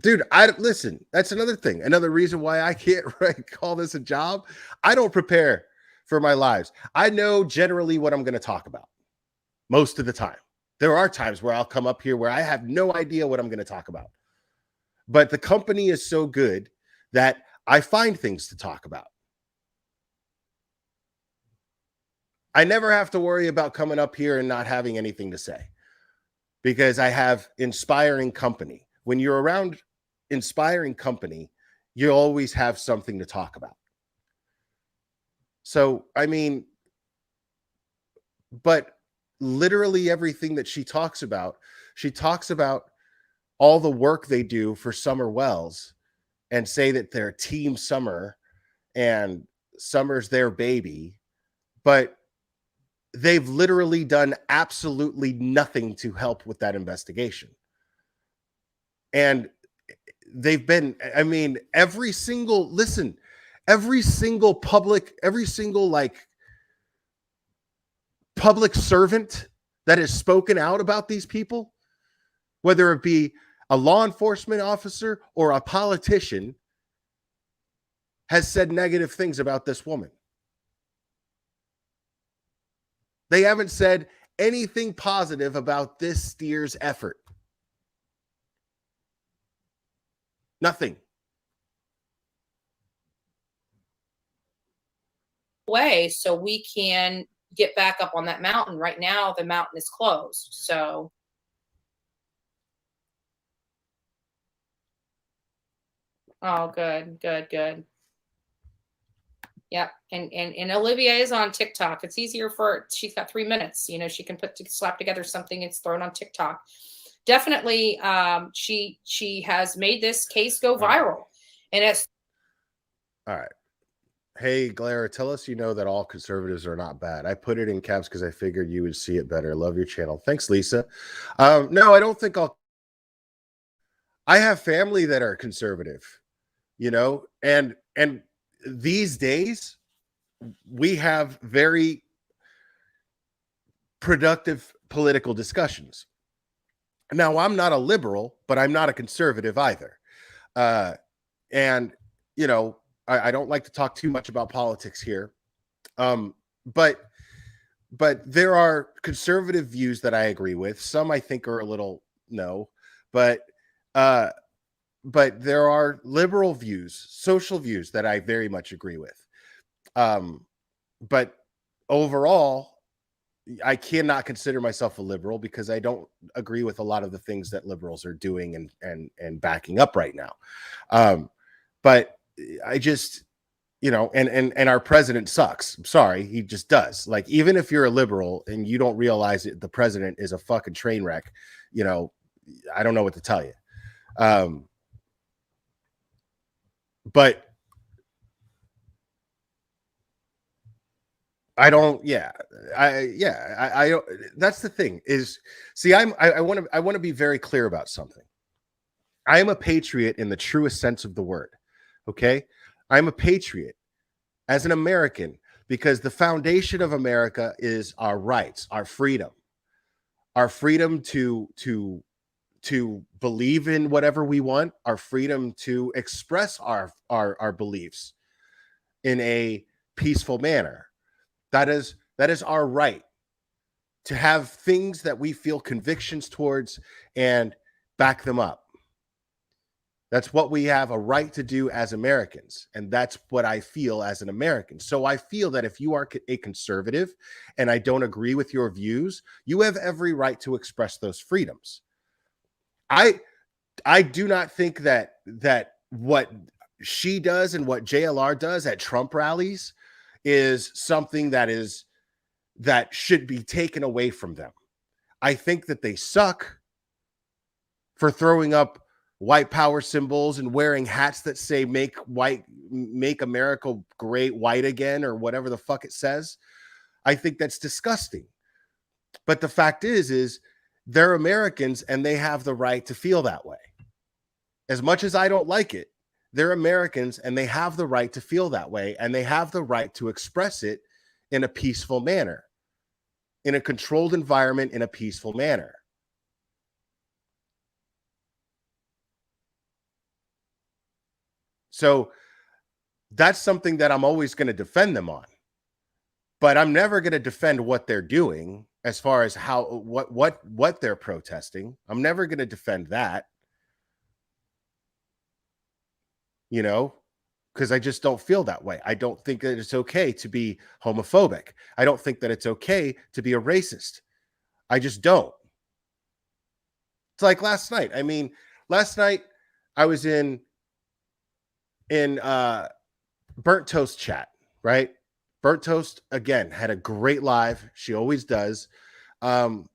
Dude, listen, that's another thing. Another reason why I can't call this a job. I don't prepare for my lives. I know generally what I'm going to talk about most of the time. There are times where I'll come up here where I have no idea what I'm going to talk about. But the company is so good that I find things to talk about. I never have to worry about coming up here and not having anything to say because I have inspiring company. When you're around inspiring company, you always have something to talk about. So, I mean, but literally everything that she talks about all the work they do for Summer Wells and say that they're Team Summer and Summer's their baby, but they've literally done absolutely nothing to help with that investigation. And they've been, I mean, every single public servant that has spoken out about these people, whether it be a law enforcement officer or a politician, has said negative things about this woman. They haven't said anything positive about this steer's effort. Nothing. Way so we can get back up on that mountain. Right now, the mountain is closed. So. Oh, good. Yep. And Olivia is on TikTok. It's easier for, she's got 3 minutes. You know, she can slap together something, it's thrown on TikTok. Definitely, she has made this case go viral. And it's all right. Hey, Glare, tell us you know that all conservatives are not bad. I put it in caps because I figured you would see it better. Love your channel. Thanks, Lisa. No, I don't think I have family that are conservative, you know, and these days we have very productive political discussions. Now, I'm not a liberal, but I'm not a conservative either. And, you know, I don't like to talk too much about politics here. But there are conservative views that I agree with. Some I think are a little but there are liberal views, social views that I very much agree with. But overall, I cannot consider myself a liberal because I don't agree with a lot of the things that liberals are doing and backing up right now. But I just, you know, and our president sucks. I'm sorry, he just does. Like, even if you're a liberal and you don't realize it, the president is a fucking train wreck, you know, I don't know what to tell you. But I don't, I that's the thing is, see, I want to be very clear about something. I am a patriot in the truest sense of the word. Okay. I'm a patriot as an American because the foundation of America is our rights, our freedom to believe in whatever we want, our freedom to express our beliefs in a peaceful manner. That is our right to have things that we feel convictions towards and back them up. That's what we have a right to do as Americans. And that's what I feel as an American. So I feel that if you are a conservative and I don't agree with your views, you have every right to express those freedoms. I do not think that what she does and what JLR does at Trump rallies is something that should be taken away from them. I think that they suck for throwing up white power symbols and wearing hats that say make America great white again, or whatever the fuck it says. I think that's disgusting. But the fact is they're Americans and they have the right to feel that way. As much as I don't like it, they're Americans and they have the right to feel that way, and they have the right to express it in a peaceful manner, in a controlled environment, in a peaceful manner. So that's something that I'm always going to defend them on. But I'm never going to defend what they're doing as far as how what they're protesting. I'm never going to defend that. You know, because I just don't feel that way. I don't think that it's okay to be homophobic. I don't think that it's okay to be a racist. I just don't. It's like last night. I mean, last night I was in Burnt Toast chat, right? Burnt Toast, again, had a great live. She always does. And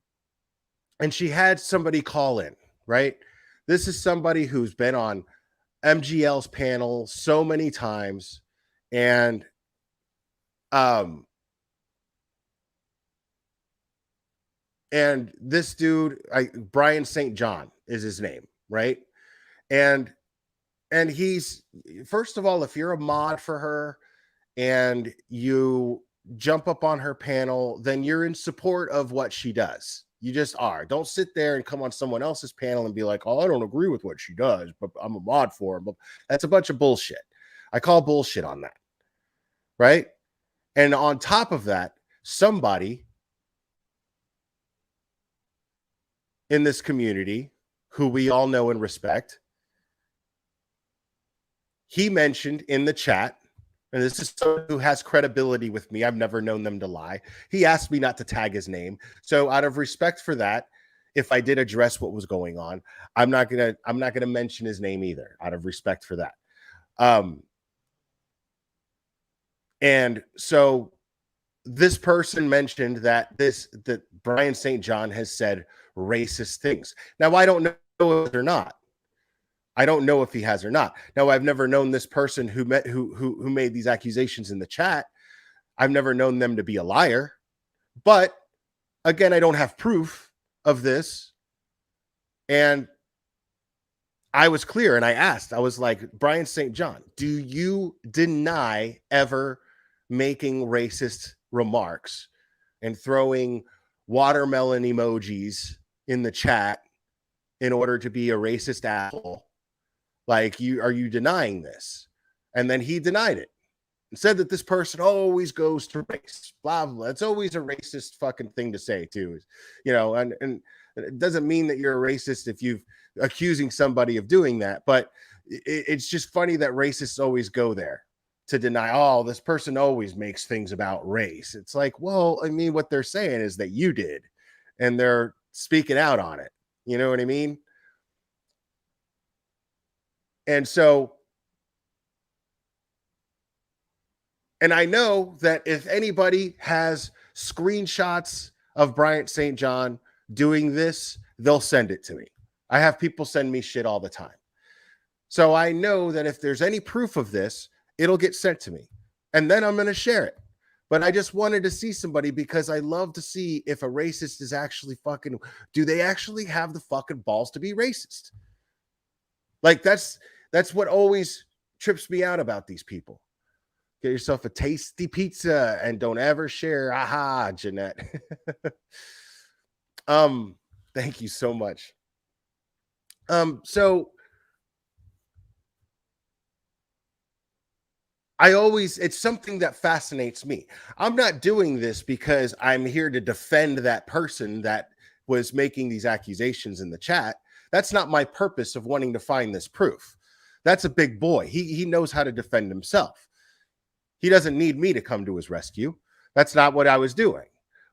she had somebody call in, right? This is somebody who's been on MGL's panel so many times, and this dude, Brian St. John is his name, right? And he's, first of all, if you're a mod for her and you jump up on her panel, then you're in support of what she does. You just are. Don't sit there and come on someone else's panel and be like, oh, I don't agree with what she does, but I'm a mod for her. But that's a bunch of bullshit. I call bullshit on that. Right? And on top of that, somebody in this community who we all know and respect, he mentioned in the chat, and this is someone who has credibility with me. I've never known them to lie. He asked me not to tag his name. So out of respect for that, if I did address what was going on, I'm not gonna mention his name either, out of respect for that. And so this person mentioned that Brian St. John has said racist things. Now, I don't know if or not. I don't know if he has or not. Now, I've never known this person who made these accusations in the chat. I've never known them to be a liar. But again, I don't have proof of this. And I was clear and I asked, I was like, Brian St. John, do you deny ever making racist remarks and throwing watermelon emojis in the chat in order to be a racist asshole? Like, are you denying this? And then he denied it and said that this person always goes to race, blah, blah. It's always a racist fucking thing to say too, you know, and it doesn't mean that you're a racist if you've accusing somebody of doing that, but it's just funny that racists always go there to deny, oh, this person always makes things about race. It's like, well, I mean, what they're saying is that you did, and they're speaking out on it. You know what I mean? And so, and I know that if anybody has screenshots of Bryant St. John doing this, they'll send it to me. I have people send me shit all the time. So I know that if there's any proof of this, it'll get sent to me. And then I'm going to share it. But I just wanted to see somebody, because I love to see if a racist is actually fucking, do they actually have the fucking balls to be racist? Like, that's what always trips me out about these people. Get yourself a tasty pizza and don't ever share. Aha, Jeanette. Thank you so much. So it's something that fascinates me. I'm not doing this because I'm here to defend that person that was making these accusations in the chat. That's not my purpose of wanting to find this proof. That's a big boy. He knows how to defend himself. He doesn't need me to come to his rescue. That's not what I was doing.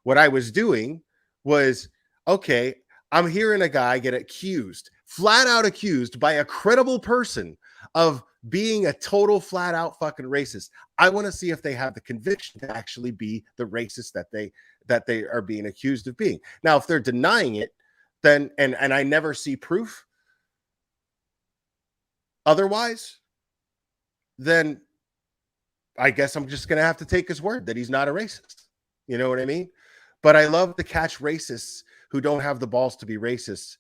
What I was doing was, okay, I'm hearing a guy get accused, flat out accused by a credible person of being a total flat out fucking racist. I want to see if they have the conviction to actually be the racist that they are being accused of being. Now, if they're denying it, then and I never see proof, otherwise, then I guess I'm just going to have to take his word that he's not a racist. You know what I mean? But I love to catch racists who don't have the balls to be racist,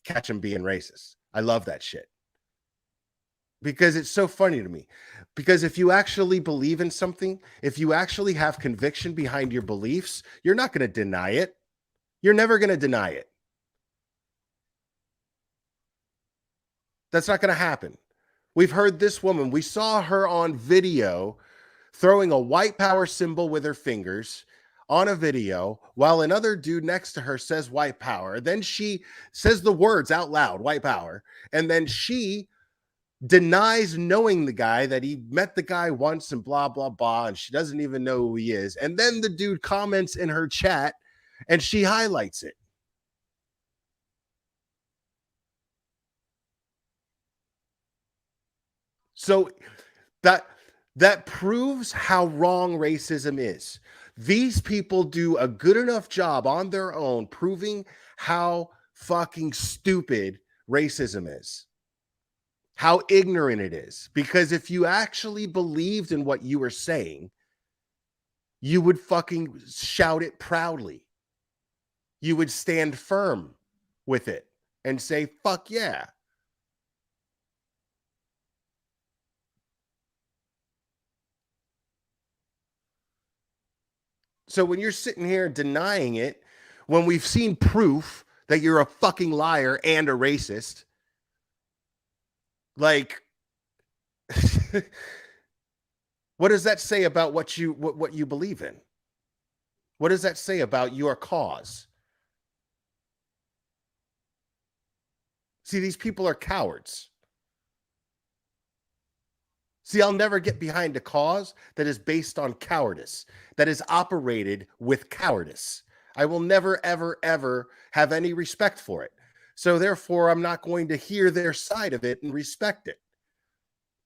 catch them being racist. I love that shit. Because it's so funny to me. Because if you actually believe in something, if you actually have conviction behind your beliefs, you're not going to deny it. You're never going to deny it. That's not going to happen. We've heard this woman, we saw her on video throwing a white power symbol with her fingers on a video while another dude next to her says white power. Then she says the words out loud, white power. And then she denies knowing the guy, that he met the guy once and blah, blah, blah. And she doesn't even know who he is. And then the dude comments in her chat and she highlights it. So that proves how wrong racism is. These people do a good enough job on their own proving how fucking stupid racism is, how ignorant it is. Because if you actually believed in what you were saying, you would fucking shout it proudly. You would stand firm with it and say, fuck yeah. So when you're sitting here denying it, when we've seen proof that you're a fucking liar and a racist, like, what does that say about what you believe in? What does that say about your cause? See, these people are cowards. See, I'll never get behind a cause that is based on cowardice, that is operated with cowardice. I will never, ever, ever have any respect for it. So therefore, I'm not going to hear their side of it and respect it.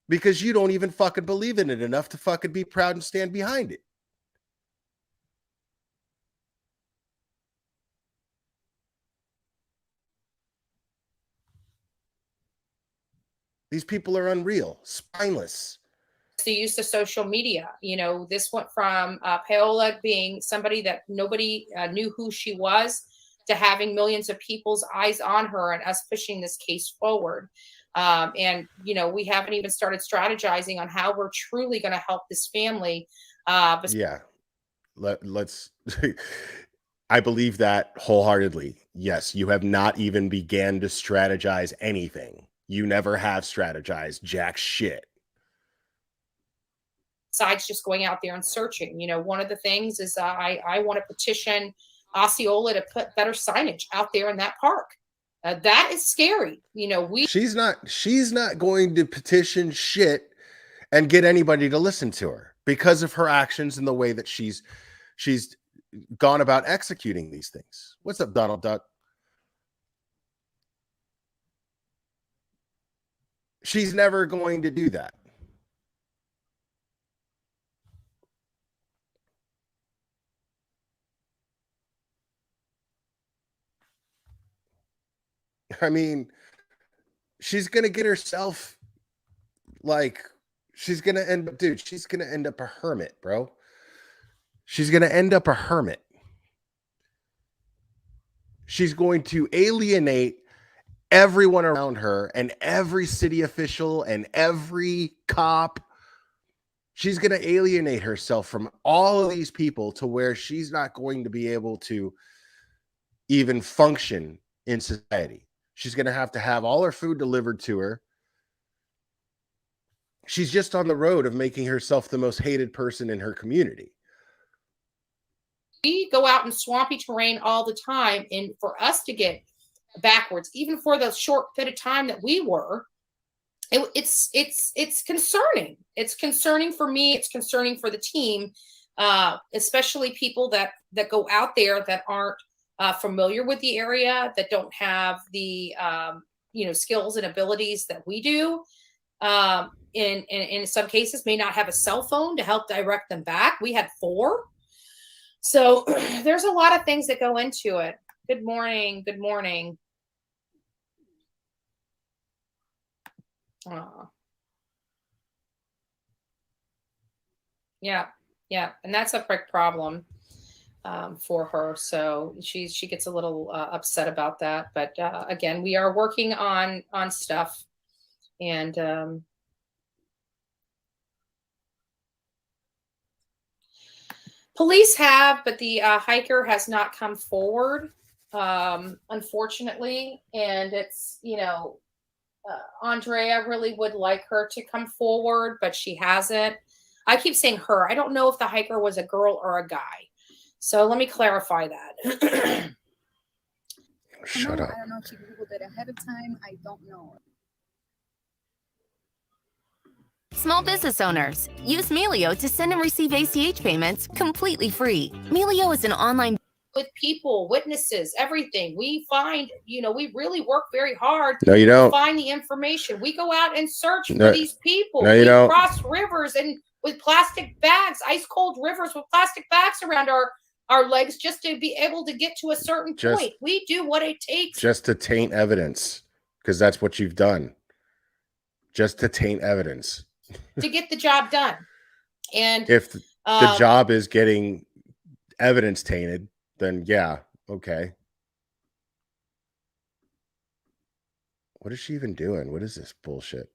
Because you don't even fucking believe in it enough to fucking be proud and stand behind it. These people are unreal, spineless. The use of social media. You know, this went from Paola being somebody that nobody knew who she was to having millions of people's eyes on her and us pushing this case forward. And, you know, we haven't even started strategizing on how we're truly going to help this family. Yeah. Let's I believe that wholeheartedly. Yes, you have not even began to strategize anything. You never have strategized jack shit. Besides just going out there and searching, you know, one of the things is I want to petition Osceola to put better signage out there in that park. That is scary. You know, she's not going to petition shit and get anybody to listen to her because of her actions and the way that she's gone about executing these things. What's up, Donald Duck? She's never going to do that. I mean, she's going to get herself like, she's going to end up, dude, she's going to end up a hermit, bro. She's going to end up a hermit. She's going to alienate everyone around her and every city official and every cop. She's going to alienate herself from all of these people to where she's not going to be able to even function in society. She's going to have all her food delivered to her. She's just on the road of making herself the most hated person in her community. We go out in swampy terrain all the time, and for us to get backwards, even for the short bit of time that we were, it's concerning. It's concerning for me. It's concerning for the team, especially people that go out there that aren't familiar with the area, that don't have the skills and abilities that we do. In some cases, may not have a cell phone to help direct them back. We had 4. So there's a lot of things that go into it. Good morning. Good morning. Yeah, yeah, and that's a big problem for her. So she gets a little upset about that. But again, we are working on stuff, and police have, but the hiker has not come forward, unfortunately. And it's, you know, Andrea really would like her to come forward, but she hasn't. I keep saying her. I don't know if the hiker was a girl or a guy. So let me clarify that. Shut up. I don't know if she Googled it ahead of time. I don't know. Small business owners, use Melio to send and receive ACH payments completely free. Melio is an online With people, witnesses, everything. We find, you know, we really work very hard No, you to don't. find the information. We go out and search for No. these people. No, you we don't. cross rivers and with plastic bags, ice cold rivers with plastic bags around our legs just to be able to get to a certain point. We do what it takes. Just to taint evidence, because that's what you've done. Just to taint evidence. To get the job done. And If the job is getting evidence tainted, then yeah, okay. What is she even doing? What is this bullshit?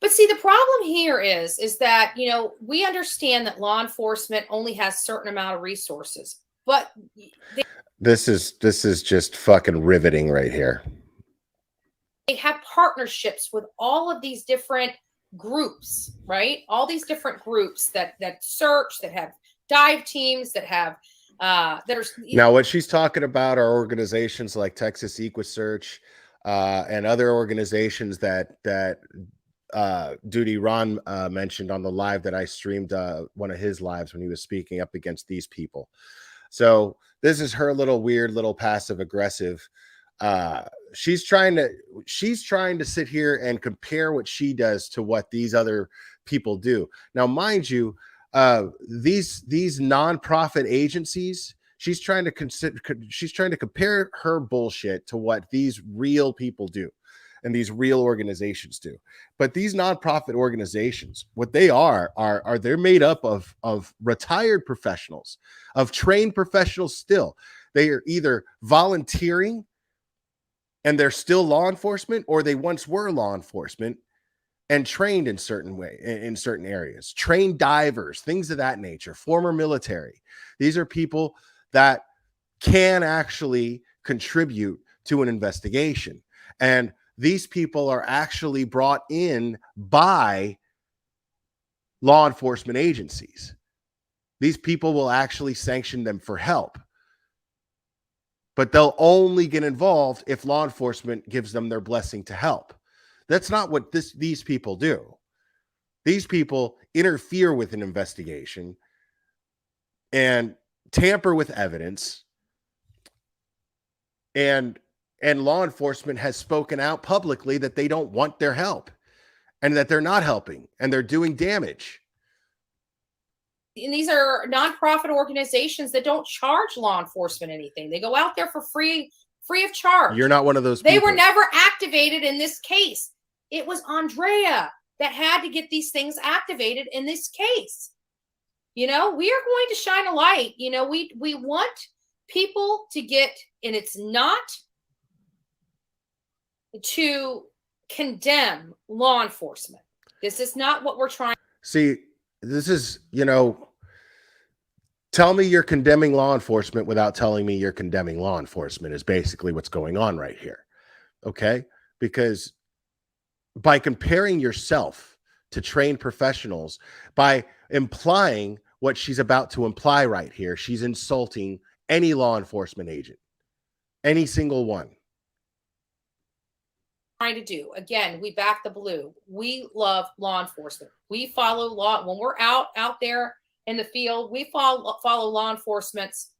But see, the problem here is that, you know, we understand that law enforcement only has certain amount of resources, but This is just fucking riveting right here. They have partnerships with all of these different groups, right? All these different groups that search, that have dive teams, that have that are now what she's talking about are organizations like Texas EquiSearch and other organizations that Duty Ron mentioned on the live that I streamed, one of his lives when he was speaking up against these people. So this is her little weird little passive aggressive. She's trying to sit here and compare what she does to what these other people do. Now, mind you, these nonprofit agencies, she's trying to compare her bullshit to what these real people do and these real organizations do. But these nonprofit organizations, what they are they're made up of retired professionals, of trained professionals still. They are either volunteering and they're still law enforcement, or they once were law enforcement and trained in certain areas, trained divers, things of that nature, former military. These are people that can actually contribute to an investigation. And these people are actually brought in by law enforcement agencies. These people will actually sanction them for help. But they'll only get involved if law enforcement gives them their blessing to help. That's not what these people do. These people interfere with an investigation and tamper with evidence. And law enforcement has spoken out publicly that they don't want their help and that they're not helping and they're doing damage. And these are nonprofit organizations that don't charge law enforcement anything. They go out there for free of charge. You're not one of those people. They were never activated in this case. It was Andrea that had to get these things activated in this case. You know, we are going to shine a light. You know, we want people to get, and it's not to condemn law enforcement. This is not what we're trying. See, this is, you know, tell me you're condemning law enforcement without telling me you're condemning law enforcement is basically what's going on right here. Okay? Because by comparing yourself to trained professionals, by implying what she's about to imply right here, she's insulting any law enforcement agent, any single one. Trying to do. Again, we back the blue. We love law enforcement. We follow law when we're out there in the field. We follow law enforcement's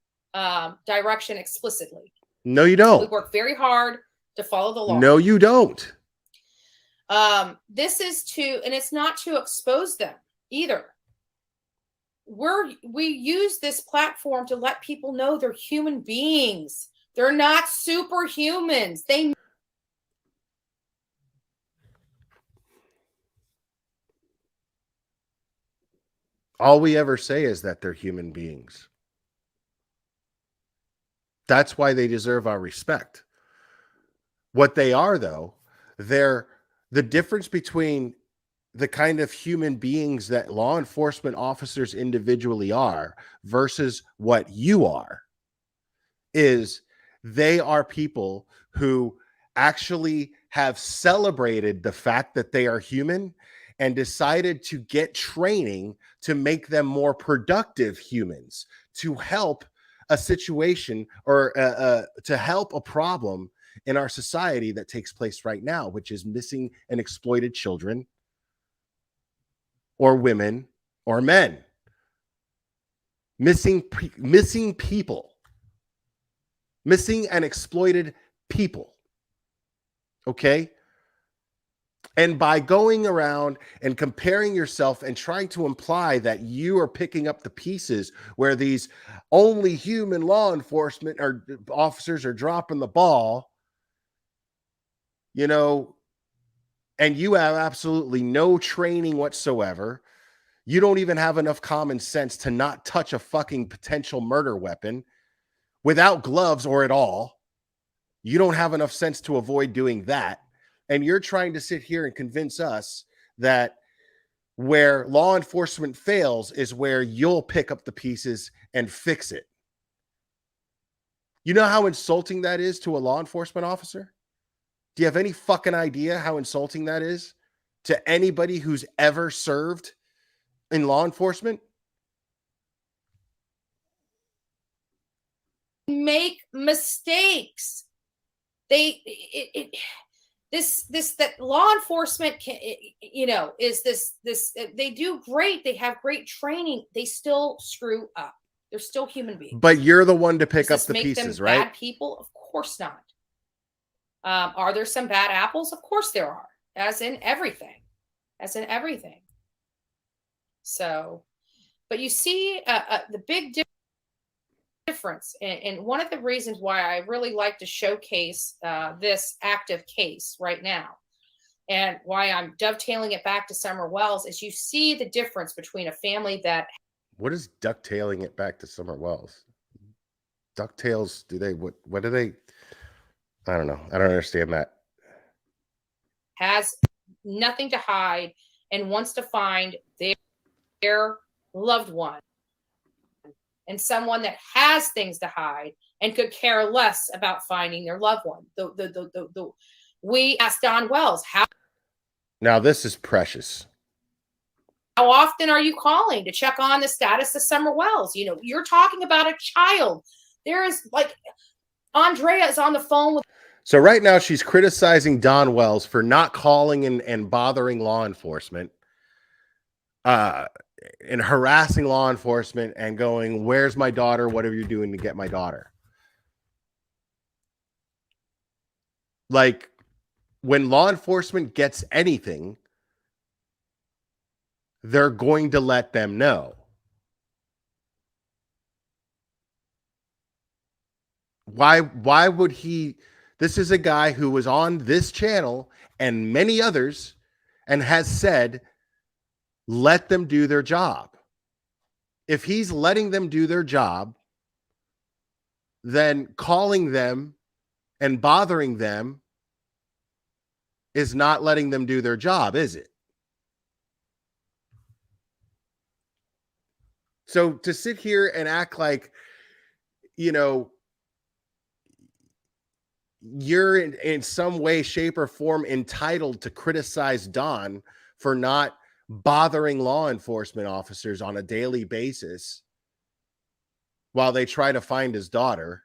direction explicitly. No, you don't. We work very hard to follow the law. No, you don't. This is to, and it's not to expose them either. We use this platform to let people know they're human beings. They're not superhumans. They All we ever say is that they're human beings. That's why they deserve our respect. What they are, though, they're the difference between the kind of human beings that law enforcement officers individually are versus what you are is they are people who actually have celebrated the fact that they are human and decided to get training to make them more productive humans, to help a situation or to help a problem in our society that takes place right now, which is missing and exploited children or women or men, missing people, missing and exploited people. Okay. And by going around and comparing yourself and trying to imply that you are picking up the pieces where these only human law enforcement or officers are dropping the ball, you know, and you have absolutely no training whatsoever. You don't even have enough common sense to not touch a fucking potential murder weapon without gloves or at all. You don't have enough sense to avoid doing that. And you're trying to sit here and convince us that where law enforcement fails is where you'll pick up the pieces and fix it. You know how insulting that is to a law enforcement officer? Do you have any fucking idea how insulting that is to anybody who's ever served in law enforcement? make mistakes. That law enforcement can, is this they do great. They have great training. They still screw up. They're still human beings. But you're the one to pick Does up this the make pieces, them right? bad people? Of course not. Are there some bad apples? Of course there are, as in everything. So, but you see the big difference, and one of the reasons why I really like to showcase this active case right now, and why I'm dovetailing it back to Summer Wells, is you see the difference between a family that... What is ducktailing it back to Summer Wells? Ducktails, what do they? I don't know. I don't understand that. Has nothing to hide and wants to find their loved one, and someone that has things to hide and could care less about finding their loved one. We asked Don Wells, Now this is precious. How often are you calling to check on the status of Summer Wells? You're talking about a child. There is, like, Andrea is on the phone with... So right now she's criticizing Don Wells for not calling and bothering law enforcement, and harassing law enforcement and going, "Where's my daughter? What are you doing to get my daughter?" Like, when law enforcement gets anything, they're going to let them know. Why would he? This is a guy who was on this channel and many others and has said, let them do their job. If he's letting them do their job, then calling them and bothering them is not letting them do their job, is it? So to sit here and act like, you're in some way, shape, or form entitled to criticize Don for not bothering law enforcement officers on a daily basis while they try to find his daughter,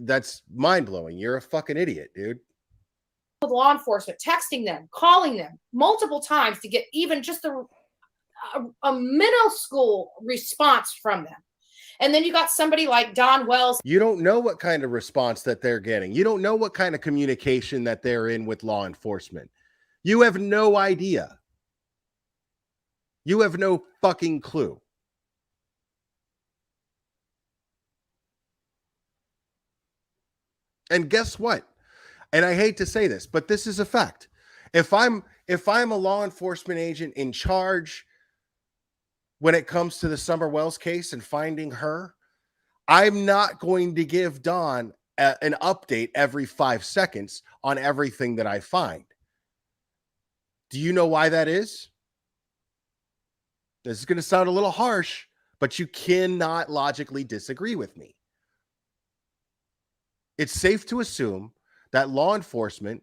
that's mind-blowing. You're a fucking idiot, dude. With law enforcement, texting them, calling them multiple times to get even just a middle school response from them. And then you got somebody like Don Wells. You don't know what kind of response that they're getting. You don't know what kind of communication that they're in with law enforcement. You have no idea. You have no fucking clue. And guess what? And I hate to say this, but this is a fact. If I'm a law enforcement agent in charge when it comes to the Summer Wells case and finding her, I'm not going to give Dawn an update every 5 seconds on everything that I find. Do you know why that is? This is going to sound a little harsh, but you cannot logically disagree with me. It's safe to assume that law enforcement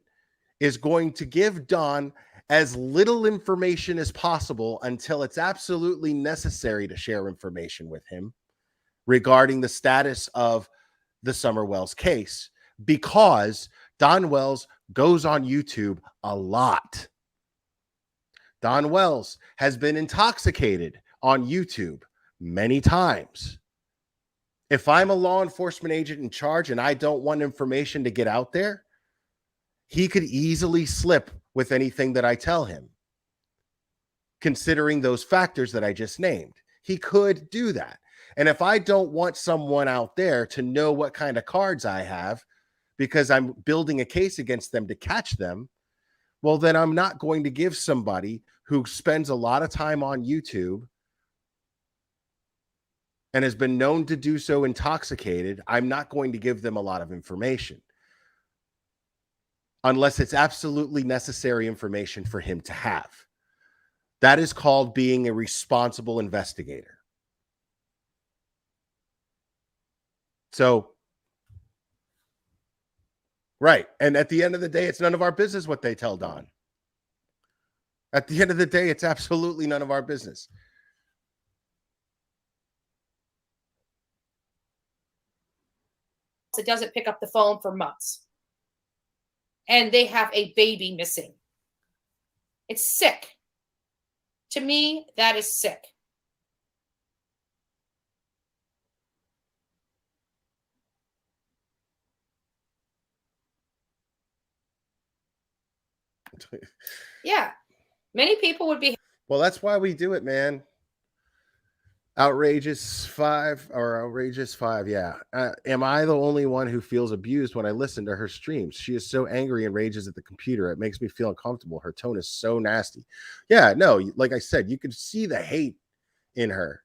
is going to give Dawn as little information as possible until it's absolutely necessary to share information with him regarding the status of the Summer Wells case, because Dawn Wells goes on YouTube a lot. Dawn Wells has been intoxicated on YouTube many times. If I'm a law enforcement agent in charge and I don't want information to get out there, he could easily slip with anything that I tell him. Considering those factors that I just named, he could do that. And if I don't want someone out there to know what kind of cards I have because I'm building a case against them to catch them, well, then I'm not going to give somebody who spends a lot of time on YouTube and has been known to do so intoxicated, I'm not going to give them a lot of information unless it's absolutely necessary information for him to have. That is called being a responsible investigator. So, right. And at the end of the day, it's none of our business what they tell Dawn. At the end of the day, it's absolutely none of our business. It doesn't pick up the phone for months. And they have a baby missing. It's sick. To me, that is sick. Yeah. Many people would be. Well, that's why we do it, man. Outrageous 5. Yeah. Am I the only one who feels abused when I listen to her streams? She is so angry and rages at the computer. It makes me feel uncomfortable. Her tone is so nasty. Yeah, no, like I said, you could see the hate in her.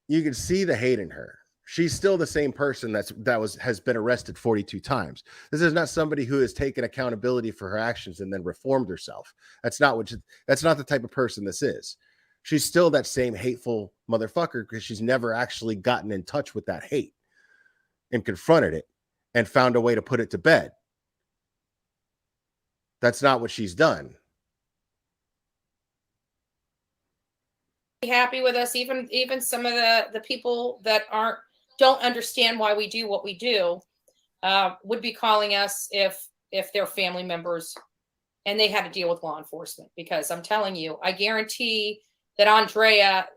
You can see the hate in her. She's still the same person has been arrested 42 times. This is not somebody who has taken accountability for her actions and then reformed herself. That's not the type of person this is. She's still that same hateful motherfucker because she's never actually gotten in touch with that hate and confronted it and found a way to put it to bed. That's not what she's done. Happy with us, even some of the people that don't understand why we do what we do would be calling us if they're family members and they had to deal with law enforcement. Because I'm telling you, I guarantee that Andrea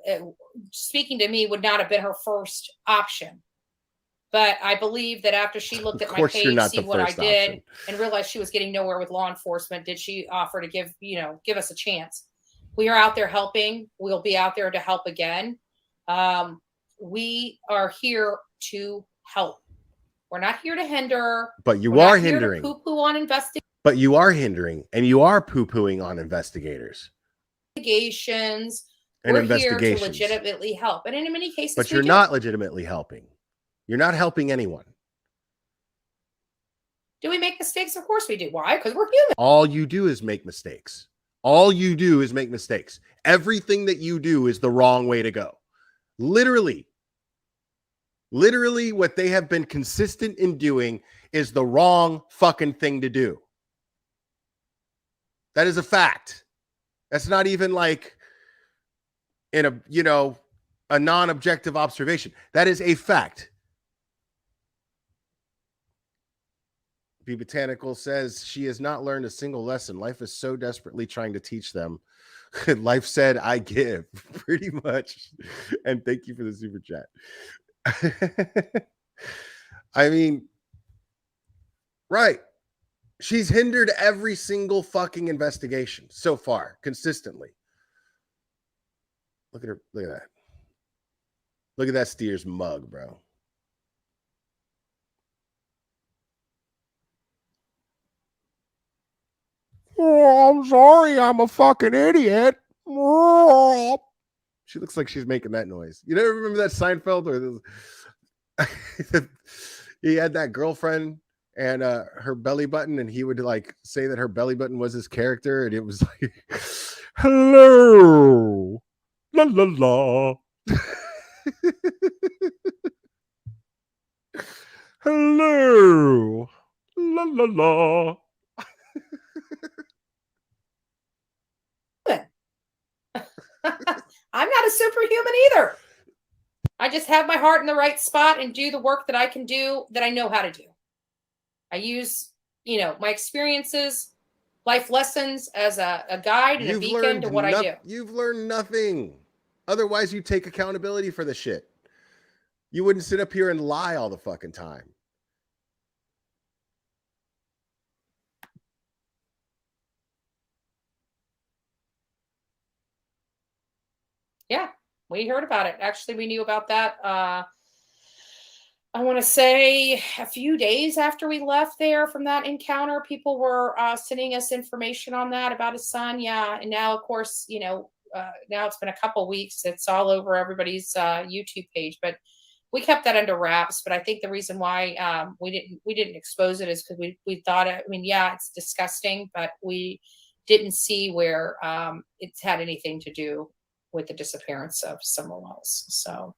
speaking to me would not have been her first option. But I believe that after she looked at my page, see what I did, and realized she was getting nowhere with law enforcement, did she offer to give us a chance? We are out there helping. We'll be out there to help again. We are here to help. We're not here to hinder. But you are hindering. Poo-poo on investigations. But you are hindering, and you are poo-pooing on investigators. We're here to legitimately help. And in many cases, but you're not legitimately helping. You're not helping anyone. Do we make mistakes? Of course we do. Why? Because we're human. All you do is make mistakes. All you do is make mistakes. Everything that you do is the wrong way to go. Literally, what they have been consistent in doing is the wrong fucking thing to do. That is a fact. That's not even like in a non-objective observation. That is a fact. Be Botanical says she has not learned a single lesson. Life is so desperately trying to teach them. Life said, I give, pretty much. And thank you for the super chat. I mean, right. She's hindered every single fucking investigation so far, consistently. Look at her. Look at that. Look at that steer's mug, bro. Oh, I'm sorry, I'm a fucking idiot. She looks like she's making that noise. You never remember that Seinfeld? Or he had that girlfriend and her belly button, and he would like say that her belly button was his character, and it was like, hello, la la la. Hello, la la la. I'm not a superhuman either. I just have my heart in the right spot and do the work that I can do, that I know how to do. I use, my experiences, life lessons as a guide and a beacon to what I do. You've learned nothing. Otherwise, you take accountability for the shit. You wouldn't sit up here and lie all the fucking time. Yeah, we heard about it. Actually, we knew about that. I want to say a few days after we left there from that encounter, people were sending us information on that about his son. Yeah. And now, of course, now it's been a couple weeks. It's all over everybody's YouTube page, but we kept that under wraps. But I think the reason why we didn't expose it is because we thought it's disgusting, but we didn't see where it's had anything to do with the disappearance of someone else. So.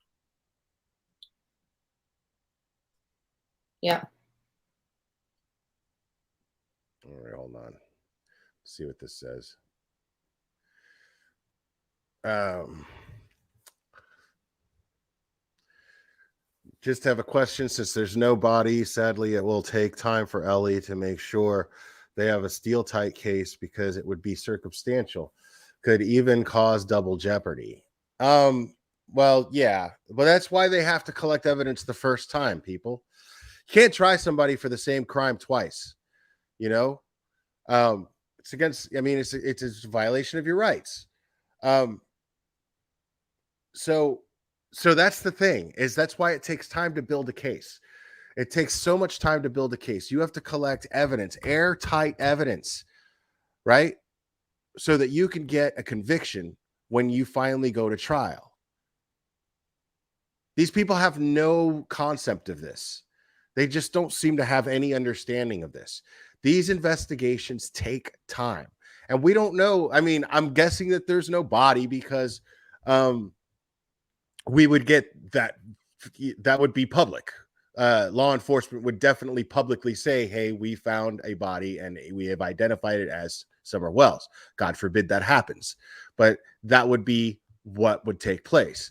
Yeah. All right, hold on. Let's see what this says. Just have a question. Since there's no body, sadly, it will take time for Ellie to make sure they have a steel tight case, because it would be circumstantial. Could even cause double jeopardy. Well, yeah, but that's why they have to collect evidence the first time, people. Can't try somebody for the same crime twice. It's against, it's a violation of your rights. So that's the thing, is that's why it takes time to build a case. It takes so much time to build a case. You have to collect evidence, airtight evidence, right? So that you can get a conviction when you finally go to trial. These people have no concept of this. They just don't seem to have any understanding of this. These investigations take time. And we don't know. I'm guessing that there's no body, because we would get that would be public. Law enforcement would definitely publicly say, hey, we found a body and we have identified it as Summer Wells. God forbid that happens. But that would be what would take place.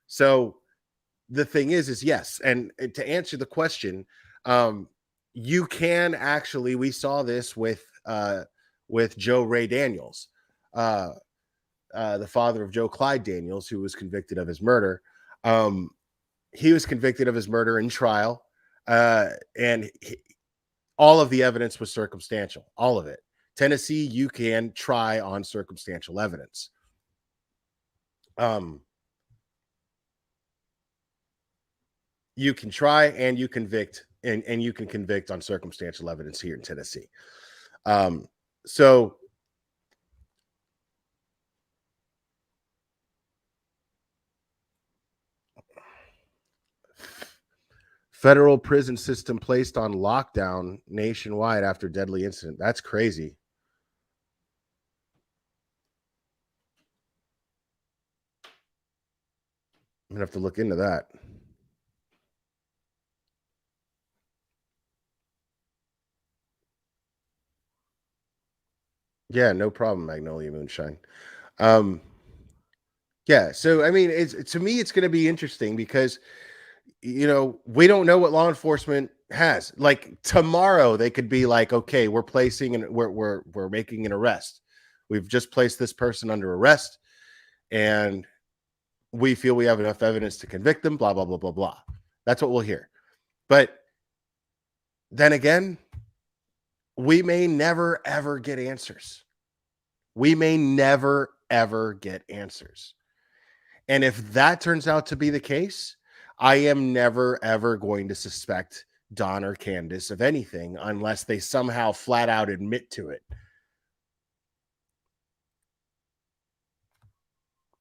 So the thing is yes. And to answer the question, you can actually, we saw this with Joe Ray Daniels, the father of Joe Clyde Daniels, who was convicted of his murder. He was convicted of his murder in trial, and all of the evidence was circumstantial, all of it. Tennessee, you can try on circumstantial evidence. You can try and you convict, and you can convict on circumstantial evidence here in Tennessee. So federal prison system placed on lockdown nationwide after deadly incident. That's crazy. I'm gonna have to look into that. Yeah, no problem, Magnolia Moonshine. Yeah, so to me, it's going to be interesting, because we don't know what law enforcement has. Like tomorrow, they could be like, okay, we're making an arrest. We've just placed this person under arrest, and we feel we have enough evidence to convict them. Blah blah blah blah blah. That's what we'll hear. But then again, we may never, ever get answers. We may never, ever get answers. And if that turns out to be the case, I am never, ever going to suspect Don or Candace of anything unless they somehow flat out admit to it.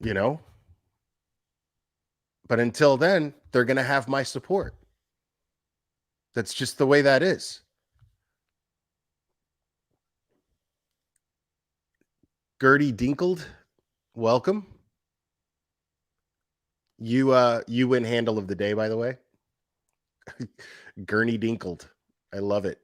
you know? But until then, they're going to have my support. That's just the way that is. Gertie Dinkled, welcome. You win handle of the day, by the way. Gurney Dinkled. I love it.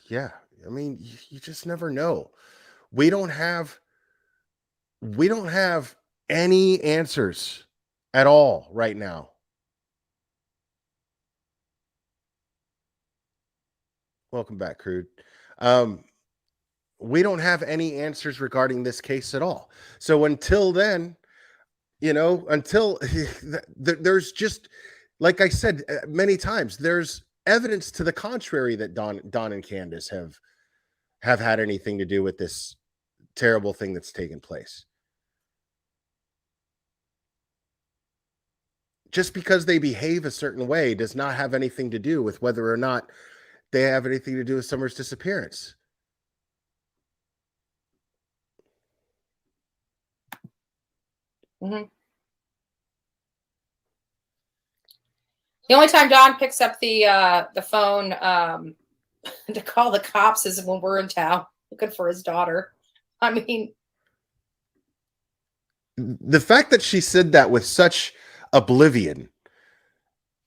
Yeah, I mean, you just never know. We don't have any answers at all right now. Welcome back, Crude. We don't have any answers regarding this case at all. So until then, until there's just, like I said many times, there's evidence to the contrary that Don and Candace have had anything to do with this terrible thing that's taken place. Just because they behave a certain way does not have anything to do with whether or not they have anything to do with Summer's disappearance. Mm-hmm. The only time Don picks up the phone to call the cops is when we're in town looking for his daughter. I mean, the fact that she said that with such oblivion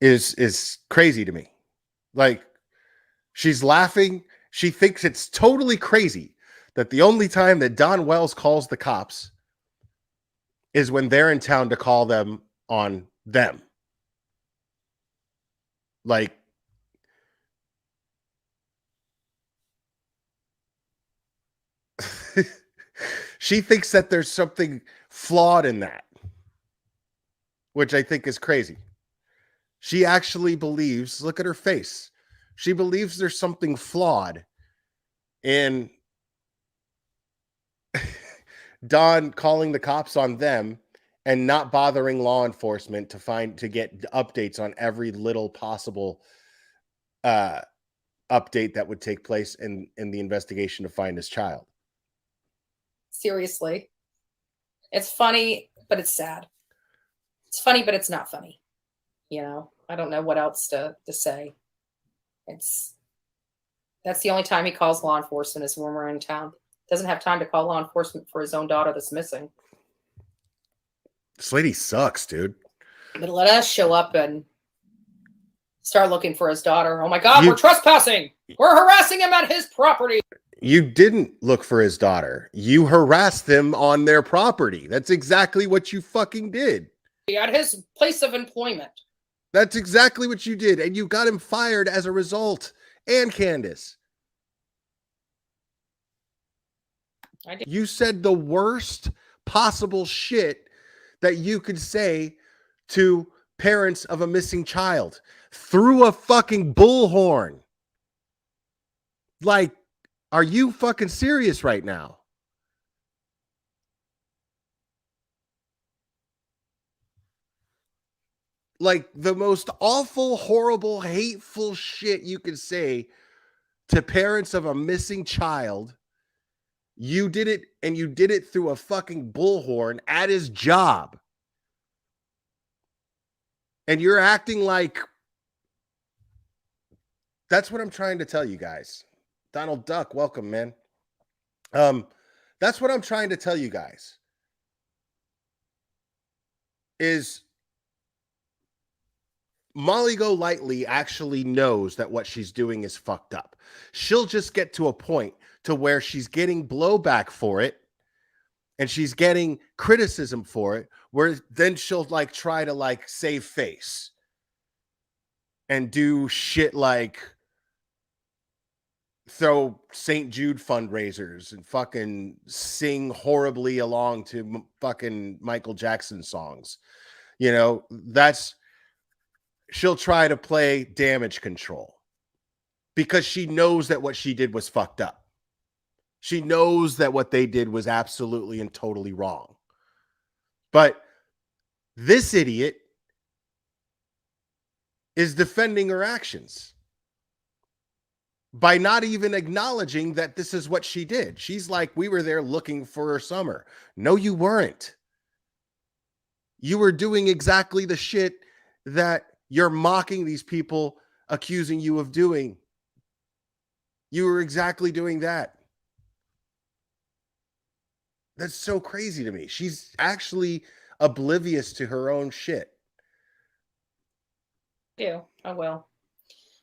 is crazy to me. Like, she's laughing. She thinks it's totally crazy that the only time that Don Wells calls the cops is when they're in town to call them on them. Like, she thinks that there's something flawed in that, which I think is crazy. She actually believes, look at her face. She believes there's something flawed in Don calling the cops on them and not bothering law enforcement to get updates on every little possible update that would take place in the investigation to find his child. seriously. It's funny, but it's sad. It's funny, but it's not funny. I don't know what else to say. That's the only time he calls law enforcement is when we're in town. Doesn't have time to call law enforcement for his own daughter that's missing. This lady sucks, dude. But let us show up and start looking for his daughter. Oh my God, we're trespassing. We're harassing him at his property. You didn't look for his daughter. You harassed them on their property. That's exactly what you fucking did. At his place of employment. That's exactly what you did. And you got him fired as a result. And Candace. I did. You said the worst possible shit that you could say to parents of a missing child through a fucking bullhorn. Like, are you fucking serious right now? Like, the most awful, horrible, hateful shit you could say to parents of a missing child. You did it, and you did it through a fucking bullhorn at his job. And you're acting like... That's what I'm trying to tell you guys. Donald Duck, welcome, man. That's what I'm trying to tell you guys. Is Molly Golightly actually knows that what she's doing is fucked up. She'll just get to a point to where she's getting blowback for it and she's getting criticism for it, where then she'll try to save face and do shit like throw St. Jude fundraisers and fucking sing horribly along to fucking Michael Jackson songs. She'll try to play damage control because she knows that what she did was fucked up. She knows that what they did was absolutely and totally wrong. But this idiot is defending her actions. by not even acknowledging that this is what she did. She's like, we were there looking for her summer. No, you weren't. You were doing exactly the shit that you're mocking these people, accusing you of doing. You were exactly doing that. That's so crazy to me. She's actually oblivious to her own shit. I will.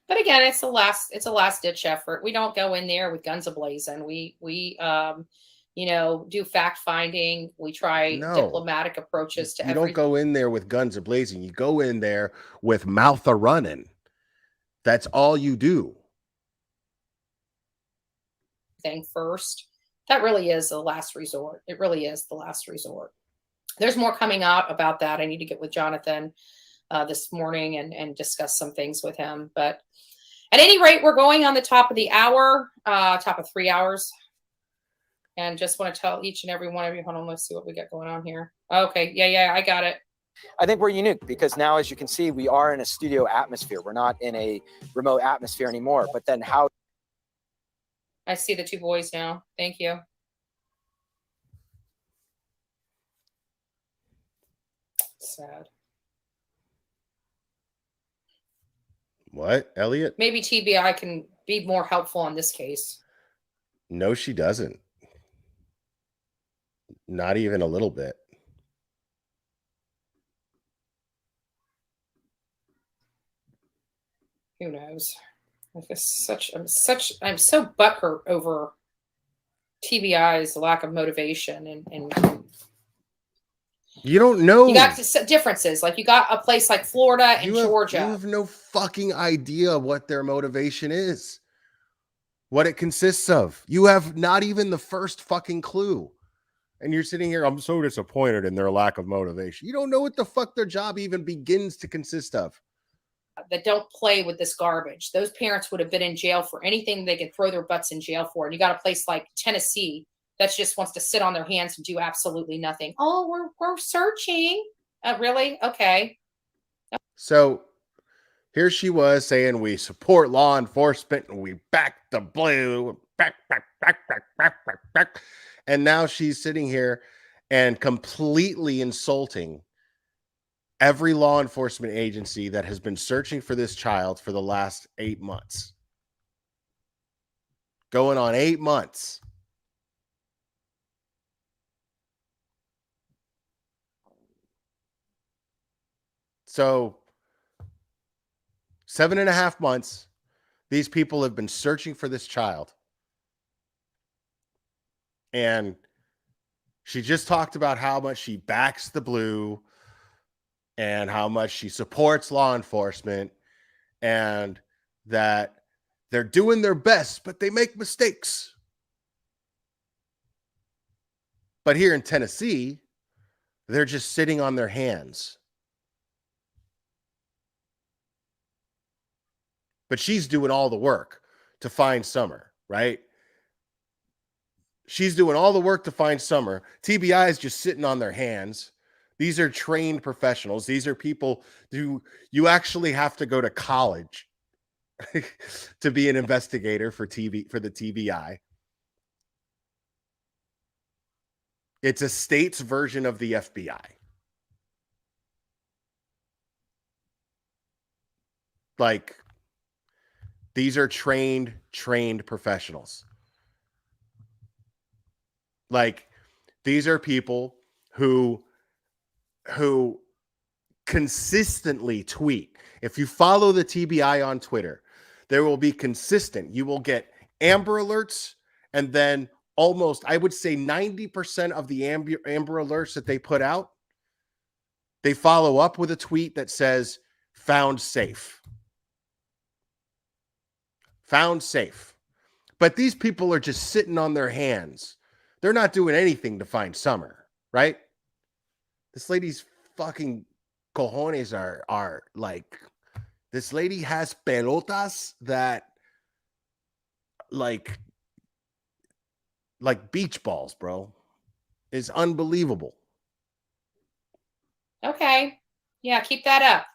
But again, it's a last ditch effort. We don't go in there with guns ablazing. We do fact finding. We try diplomatic approaches to everything. You don't go in there with guns ablazing. You go in there with mouth a running. That's all you do. Thing first. That really is the last resort. It really is the last resort. There's more coming out about that. I need to get with Jonathan this morning and discuss some things with him. But at any rate, we're going on the top of the hour, top of 3 hours. And just want to tell each and every one of you, hold on, let's see what we got going on here. Okay, yeah, I got it. I think we're unique because now, as you can see, we are in a studio atmosphere. We're not in a remote atmosphere anymore. But then how? I see the two boys now. Thank you. Sad. What, Elliot? Maybe TBI can be more helpful in this case. No, she doesn't. Not even a little bit. Who knows? I'm so butthurt over TBI's lack of motivation and you don't know. You got differences. Like you got a place like Florida and Georgia. You have no fucking idea what their motivation is, what it consists of. You have not even the first fucking clue. And you're sitting here, I'm so disappointed in their lack of motivation. You don't know what the fuck their job even begins to consist of. That don't play with this garbage. Those parents would have been in jail for anything they could throw their butts in jail for. And you got a place like Tennessee that just wants to sit on their hands and do absolutely nothing. Oh, we're searching. Really? Okay. So here she was saying we support law enforcement and we back the blue. Back. And now she's sitting here and completely insulting every law enforcement agency that has been searching for this child for the last 8 months. Going on 8 months. So 7.5 months, these people have been searching for this child. And she just talked about how much she backs the blue and how much she supports law enforcement and that they're doing their best, but they make mistakes. But here in Tennessee, they're just sitting on their hands. But she's doing all the work to find Summer, right? She's doing all the work to find Summer. TBI is just sitting on their hands. These are trained professionals. These are people who you actually have to go to college to be an investigator for the TBI. It's a state's version of the FBI. Like, these are trained professionals. Like, these are people who consistently tweet. If you follow the TBI on Twitter, there will be consistent. You will get Amber Alerts, and then almost, I would say 90% of the Amber Alerts that they put out, they follow up with a tweet that says, found safe. Found safe. But these people are just sitting on their hands. They're not doing anything to find Summer, right? This lady's fucking cojones are like, this lady has pelotas that like beach balls, bro. Is unbelievable. Okay. Yeah, keep that up.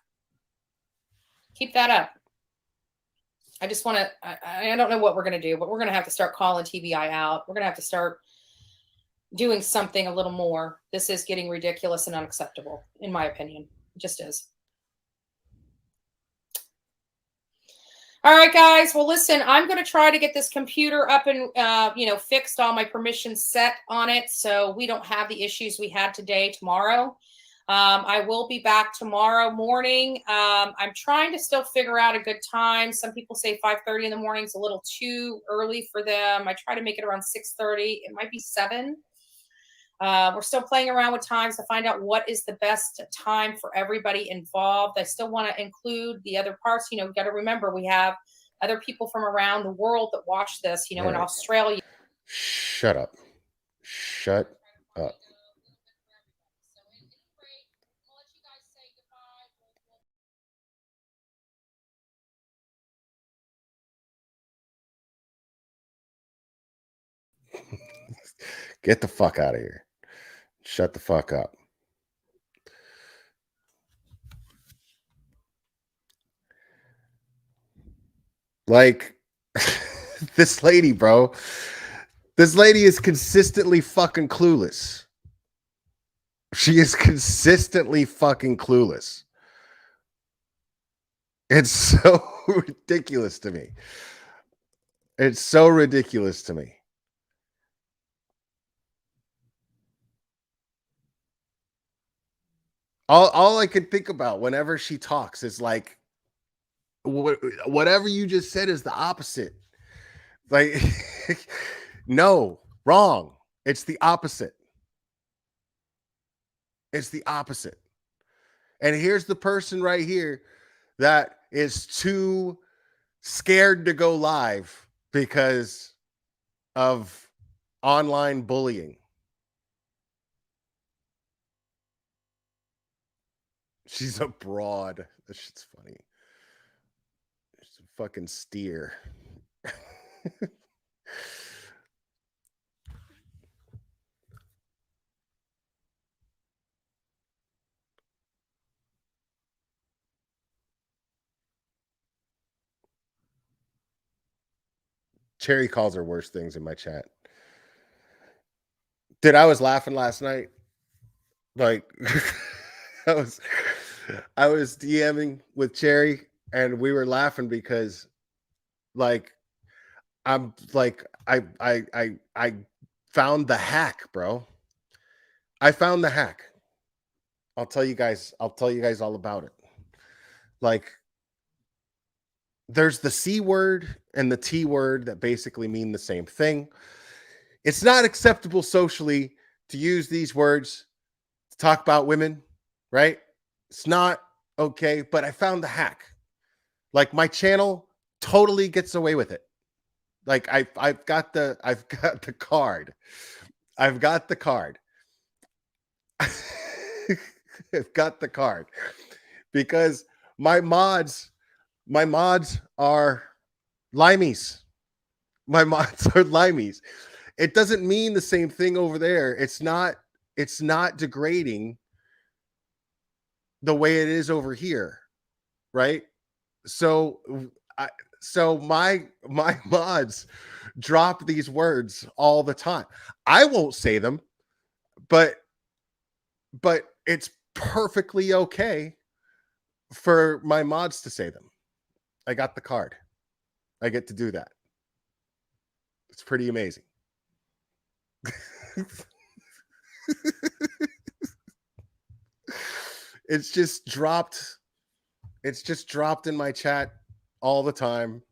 Keep that up. I just want to, I don't know what we're going to do, but we're going to have to start calling TBI out. We're going to have to start doing something a little more. This is getting ridiculous and unacceptable, in my opinion. It just is. All right, guys. Well, listen, I'm going to try to get this computer up and, fixed, all my permissions set on it, so we don't have the issues we had today, tomorrow. I will be back tomorrow morning. I'm trying to still figure out a good time. Some people say 5:30 in the morning is a little too early for them. I try to make it around 6:30. It might be 7. We're still playing around with times to find out what is the best time for everybody involved. I still want to include the other parts. You know, we've got to remember we have other people from around the world that watch this, in Australia. Shut up. Shut up. Get the fuck out of here. Shut the fuck up. Like, this lady, bro. This lady is consistently fucking clueless. She is consistently fucking clueless. It's so ridiculous to me. It's so ridiculous to me. All I can think about whenever she talks is like, whatever you just said is the opposite. Like, no, wrong. It's the opposite. It's the opposite. And here's the person right here that is too scared to go live because of online bullying. She's a broad. This shit's funny. She's a fucking steer. Cherry calls her worst things in my chat. Dude, I was laughing last night. Like, I was DMing with Cherry and we were laughing because, like, I'm like, I found the hack, bro. I found the hack. I'll tell you guys all about it. Like, there's the C word and the T word that basically mean the same thing. It's not acceptable socially to use these words to talk about women, right? It's not okay, but I found the hack. Like, my channel totally gets away with it. Like, I've got the card. I've got the card. I've got the card because my mods are limeys. My mods are limeys. It doesn't mean the same thing over there. It's not degrading the way it is over here, right? So my mods drop these words all the time. I won't say them, but it's perfectly okay for my mods to say them. I got the card. I get to do that. It's pretty amazing. It's just dropped in my chat all the time,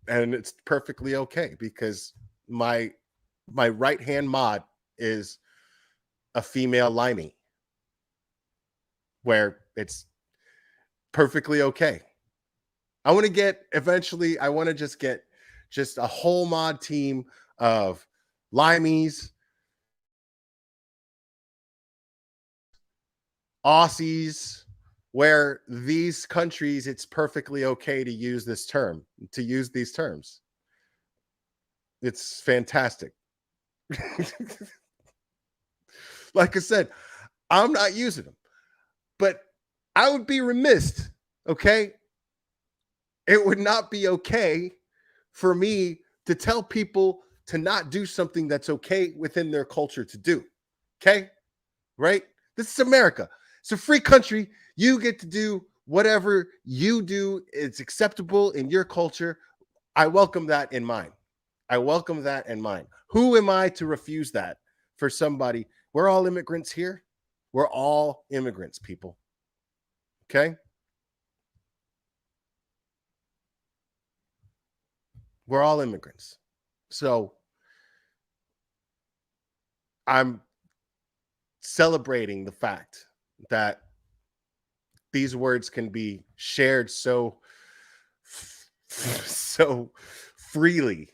and it's perfectly okay because my right hand mod is a female limey, where it's perfectly okay. I want to just get a whole mod team of limeys, Aussies, where these countries, it's perfectly okay to use these terms. It's fantastic. Like I said, I'm not using them, but I would be remiss, okay, it would not be okay for me to tell people to not do something that's okay within their culture to do. Okay? Right? This is America. It's a free country. You get to do whatever you do. It's acceptable in your culture. I welcome that in mine. I welcome that in mine. Who am I to refuse that for somebody? We're all immigrants here. We're all immigrants, people. Okay? We're all immigrants. So I'm celebrating the fact that these words can be shared so freely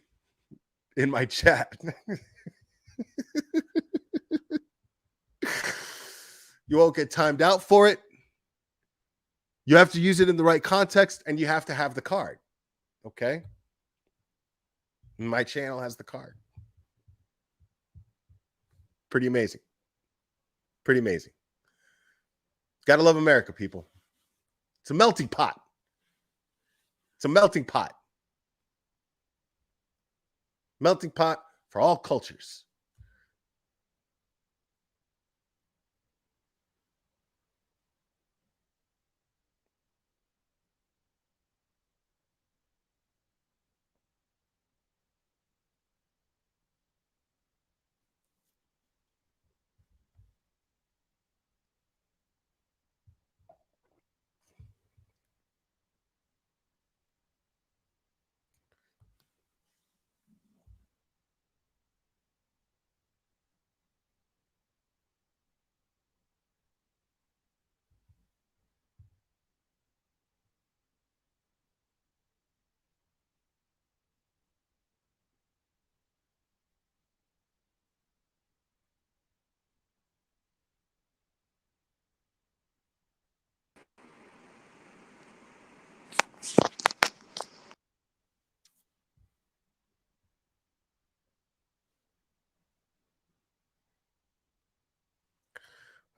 in my chat. You won't get timed out for it. You have to use it in the right context, and you have to have the card. Okay? My channel has the card. Pretty amazing. Pretty amazing. Gotta love America, people. It's a melting pot. It's a melting pot. Melting pot for all cultures.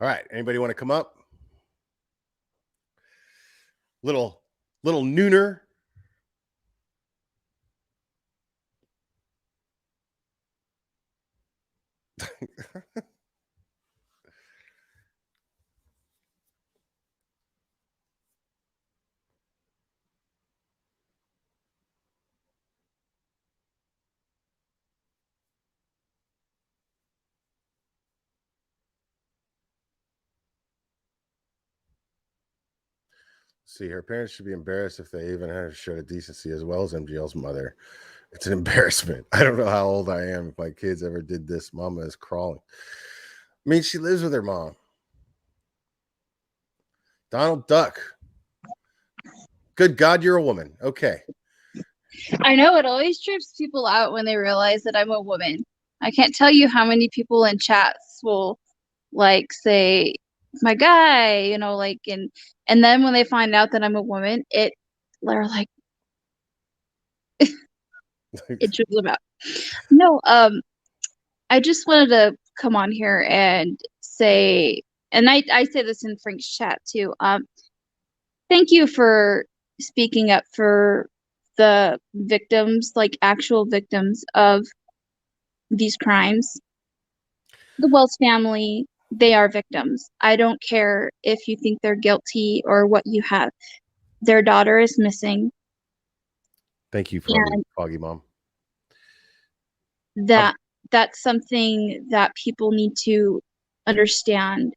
All right. Anybody want to come up? Little nooner. See, her parents should be embarrassed if they even had a show of decency as well as MGL's mother. It's an embarrassment. I don't know how old I am. If my kids ever did this, mama is crawling. I mean, she lives with her mom. Donald Duck. Good God, you're a woman. Okay. I know it always trips people out when they realize that I'm a woman. I can't tell you how many people in chats will like say my guy, you know, like and then when they find out that I'm a woman, they're like it trips them out. No, I just wanted to come on here and say, and I say this in Frank's chat too. Thank you for speaking up for the victims, like actual victims of these crimes. The Wells family, they are victims. I don't care if you think they're guilty or what you have. Their daughter is missing. Thank you, Foggy Mom. That's something that people need to understand.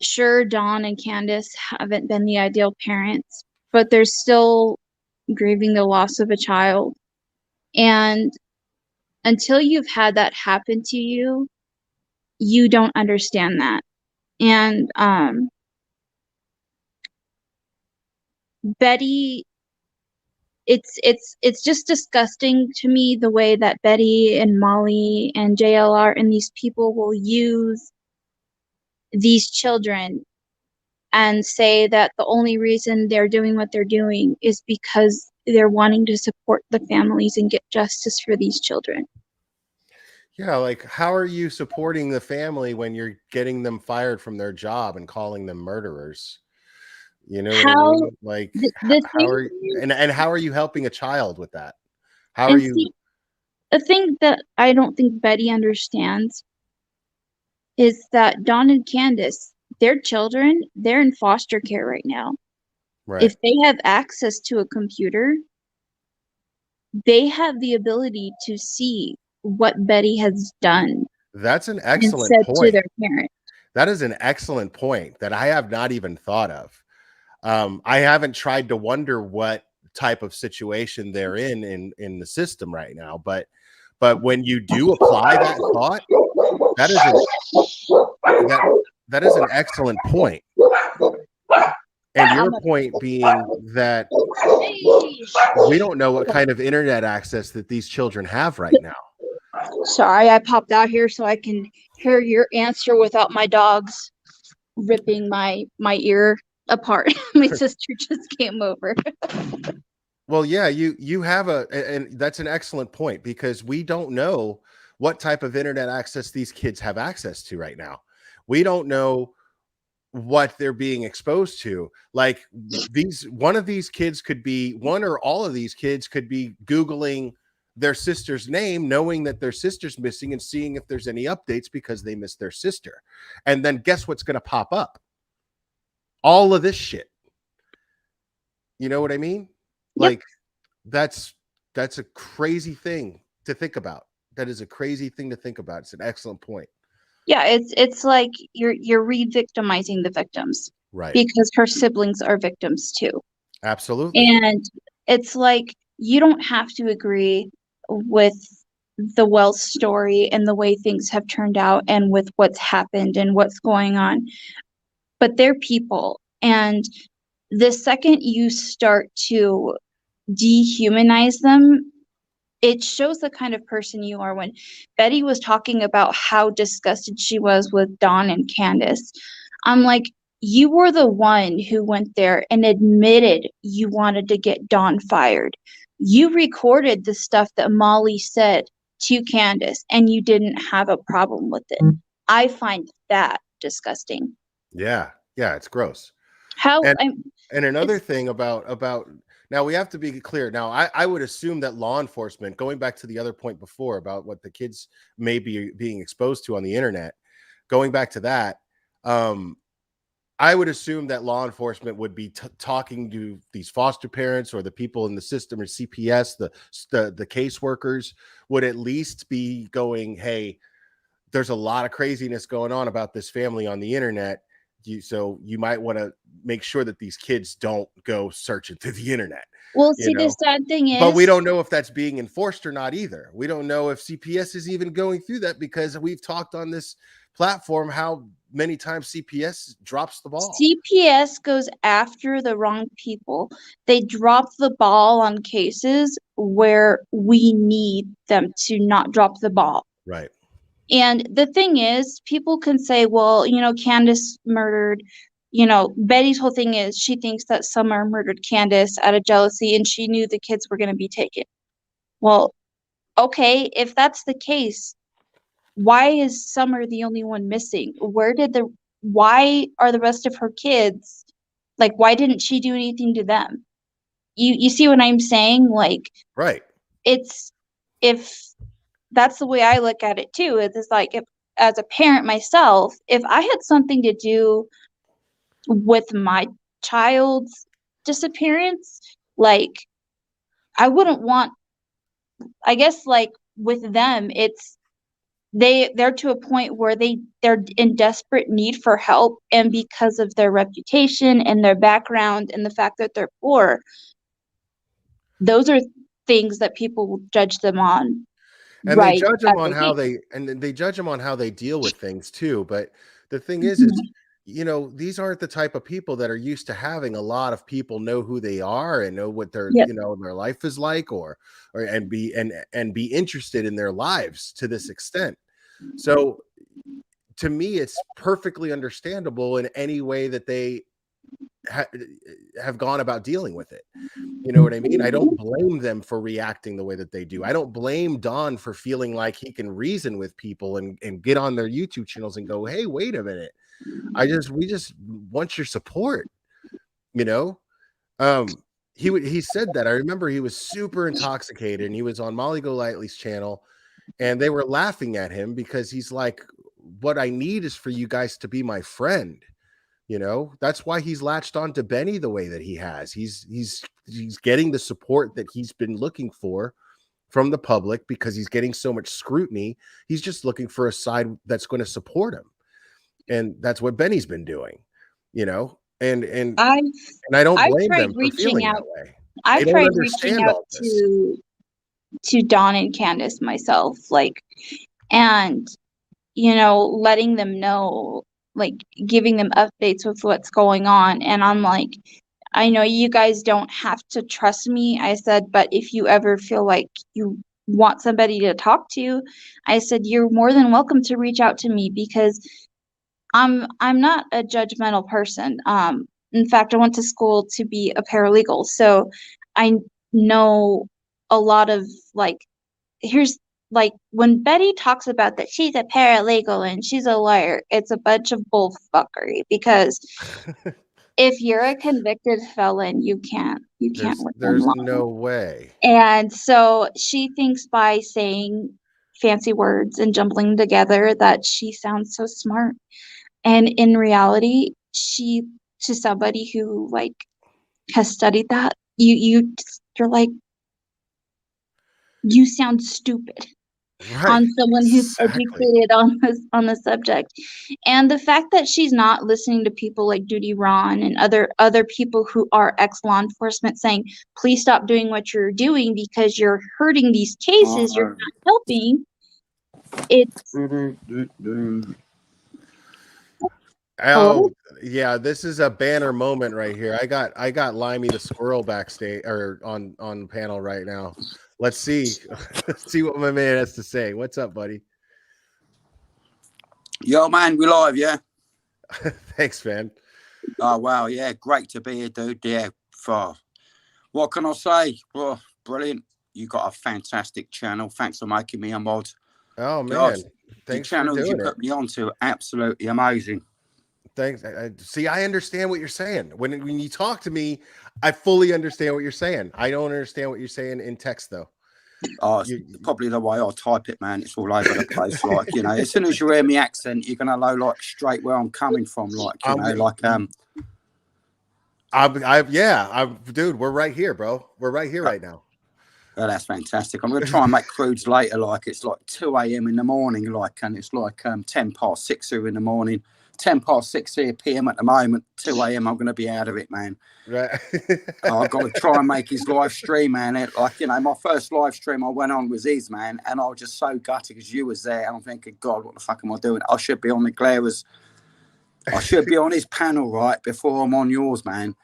Sure, Dawn and Candace haven't been the ideal parents, but they're still grieving the loss of a child. And until you've had that happen to you, you don't understand that. And Betty, it's just disgusting to me the way that Betty and Molly and JLR and these people will use these children and say that the only reason they're doing what they're doing is because they're wanting to support the families and get justice for these children. Yeah, like how are you supporting the family when you're getting them fired from their job and calling them murderers? You know what I How mean? Like, the how are thing and how are you helping a child with that? How are and you? see the thing that I don't think Betty understands is that Dawn and Candace, their children, they're in foster care right now. Right. If they have access to a computer, they have the ability to see what Betty has done That's an and excellent said to point. their parent. That is an excellent point that I have not even thought of. I haven't tried to wonder what type of situation they're in the system right now, but when you do apply that thought, that is that that is an excellent point. And your point being that we don't know what kind of internet access that these children have right now. Sorry, I popped out here so I can hear your answer without my dogs ripping my ear apart. My sister just came over. Well, yeah, you have and that's an excellent point because we don't know what type of internet access these kids have access to right now. We don't know what they're being exposed to. Like one of these kids could be one or all of these kids could be Googling their sister's name, knowing that their sister's missing and seeing if there's any updates because they missed their sister. And then guess what's going to pop up? All of this shit. You know what I mean? Yep. Like that's a crazy thing to think about. That is a crazy thing to think about. It's an excellent point. Yeah, it's like you're re-victimizing the victims. Right. Because her siblings are victims too. Absolutely. And it's like you don't have to agree with the Wells story and the way things have turned out and with what's happened and what's going on. But they're people. And the second you start to dehumanize them, it shows the kind of person you are. When Betty was talking about how disgusted she was with Dawn and Candace, I'm like, you were the one who went there and admitted you wanted to get Dawn fired. You recorded the stuff that Molly said to Candace and you didn't have a problem with it. I find that disgusting. Yeah, it's gross. How and another thing about now we have to be clear. Now I would assume that law enforcement, going back to the other point before about what the kids may be being exposed to on the internet, going back to that, I would assume that law enforcement would be talking to these foster parents or the people in the system or CPS, the caseworkers would at least be going, hey, there's a lot of craziness going on about this family on the internet. So you might want to make sure that these kids don't go searching through the internet. Well, see, the sad thing is, but we don't know if that's being enforced or not either. We don't know if CPS is even going through that because we've talked on this platform how many times CPS drops the ball. CPS goes after the wrong people. They drop the ball on cases where we need them to not drop the ball. Right. And the thing is, people can say, well, Candace murdered, Betty's whole thing is she thinks that Summer murdered Candace out of jealousy and she knew the kids were going to be taken. Well, okay, if that's the case, why is Summer the only one missing? Why are the rest of her kids, like, why didn't she do anything to them? You see what I'm saying? Like, right. If that's the way I look at it too. It's like, if as a parent myself, if I had something to do with my child's disappearance, like, I wouldn't want, I guess, like with them, it's they're to a point where they're in desperate need for help, and because of their reputation and their background and the fact that they're poor, those are things that people will judge them on. And they judge them on how they deal with things too. But the thing is these aren't the type of people that are used to having a lot of people know who they are and know what their their life is like and be interested in their lives to this extent. So to me, it's perfectly understandable in any way that they have gone about dealing with it. You know what I mean? I don't blame them for reacting the way that they do. I don't blame Don for feeling like he can reason with people and get on their YouTube channels and go, hey, wait a minute. We just want your support. you know. He said that. I remember he was super intoxicated and he was on Molly Golightly's channel, and they were laughing at him because he's like, what I need is for you guys to be my friend. You know, that's why he's latched on to Benny the way that he has. He's getting the support that he's been looking for from the public because he's getting so much scrutiny. He's just looking for a side that's going to support him. And that's what Benny's been doing, you know, and I don't I've blame tried them for reaching feeling out. that way. I've They don't tried reaching understand out all this. to Dawn and Candace myself, like, and you know, letting them know, like, giving them updates with what's going on. And I'm like, I know you guys don't have to trust me. I said, but if you ever feel like you want somebody to talk to, I said, you're more than welcome to reach out to me because I'm not a judgmental person. In fact, I went to school to be a paralegal, so I know a lot of, like, here's, like, when Betty talks about that she's a paralegal and she's a lawyer, it's a bunch of bullfuckery because if you're a convicted felon, you can't work in There's law. no way. And so she thinks by saying fancy words and jumbling together that she sounds so smart. And in reality, to somebody who, like, has studied that, you're like, you sound stupid Right. on someone who's Exactly. educated on the subject. And the fact that she's not listening to people like Duty Ron and other people who are ex-law enforcement saying, please stop doing what you're doing because you're hurting these cases, you're not helping. It's Oh, yeah, this is a banner moment right here. I got Limey the squirrel backstage or on the panel right now. Let's see. Let's see what my man has to say. What's up, buddy? Yo, man, we live, yeah? Thanks, man. Oh, wow, yeah, great to be here, dude. Yeah, what can I say? Oh, brilliant. You got a fantastic channel. Thanks for making me a mod. Oh, man. God, Thanks the for channels you doing it. put me onto are absolutely amazing. Thanks. See, I understand what you're saying. When you talk to me, I fully understand what you're saying. I don't understand what you're saying in text, though. Oh, it's probably the way I type it, man. It's all over the place. Like, you know, as soon as you hear me accent, you're gonna know, like, straight where I'm coming from. Like, you know, like dude, we're right here, bro. We're right here right now. Oh, that's fantastic. I'm gonna try and make crudes later. Like, it's like 2 a.m. in the morning, like, and it's like 10 past 6 here in the morning. 10 past 6 here PM at the moment. 2 a.m. I'm gonna be out of it, man. Right. I've got to try and make his live stream, man. Like, you know, my first live stream I went on was his, man, and I was just so gutted because you was there, and I'm thinking, God, what the fuck am I doing? I should be on the Glares. I should be on his panel, right, before I'm on yours, man.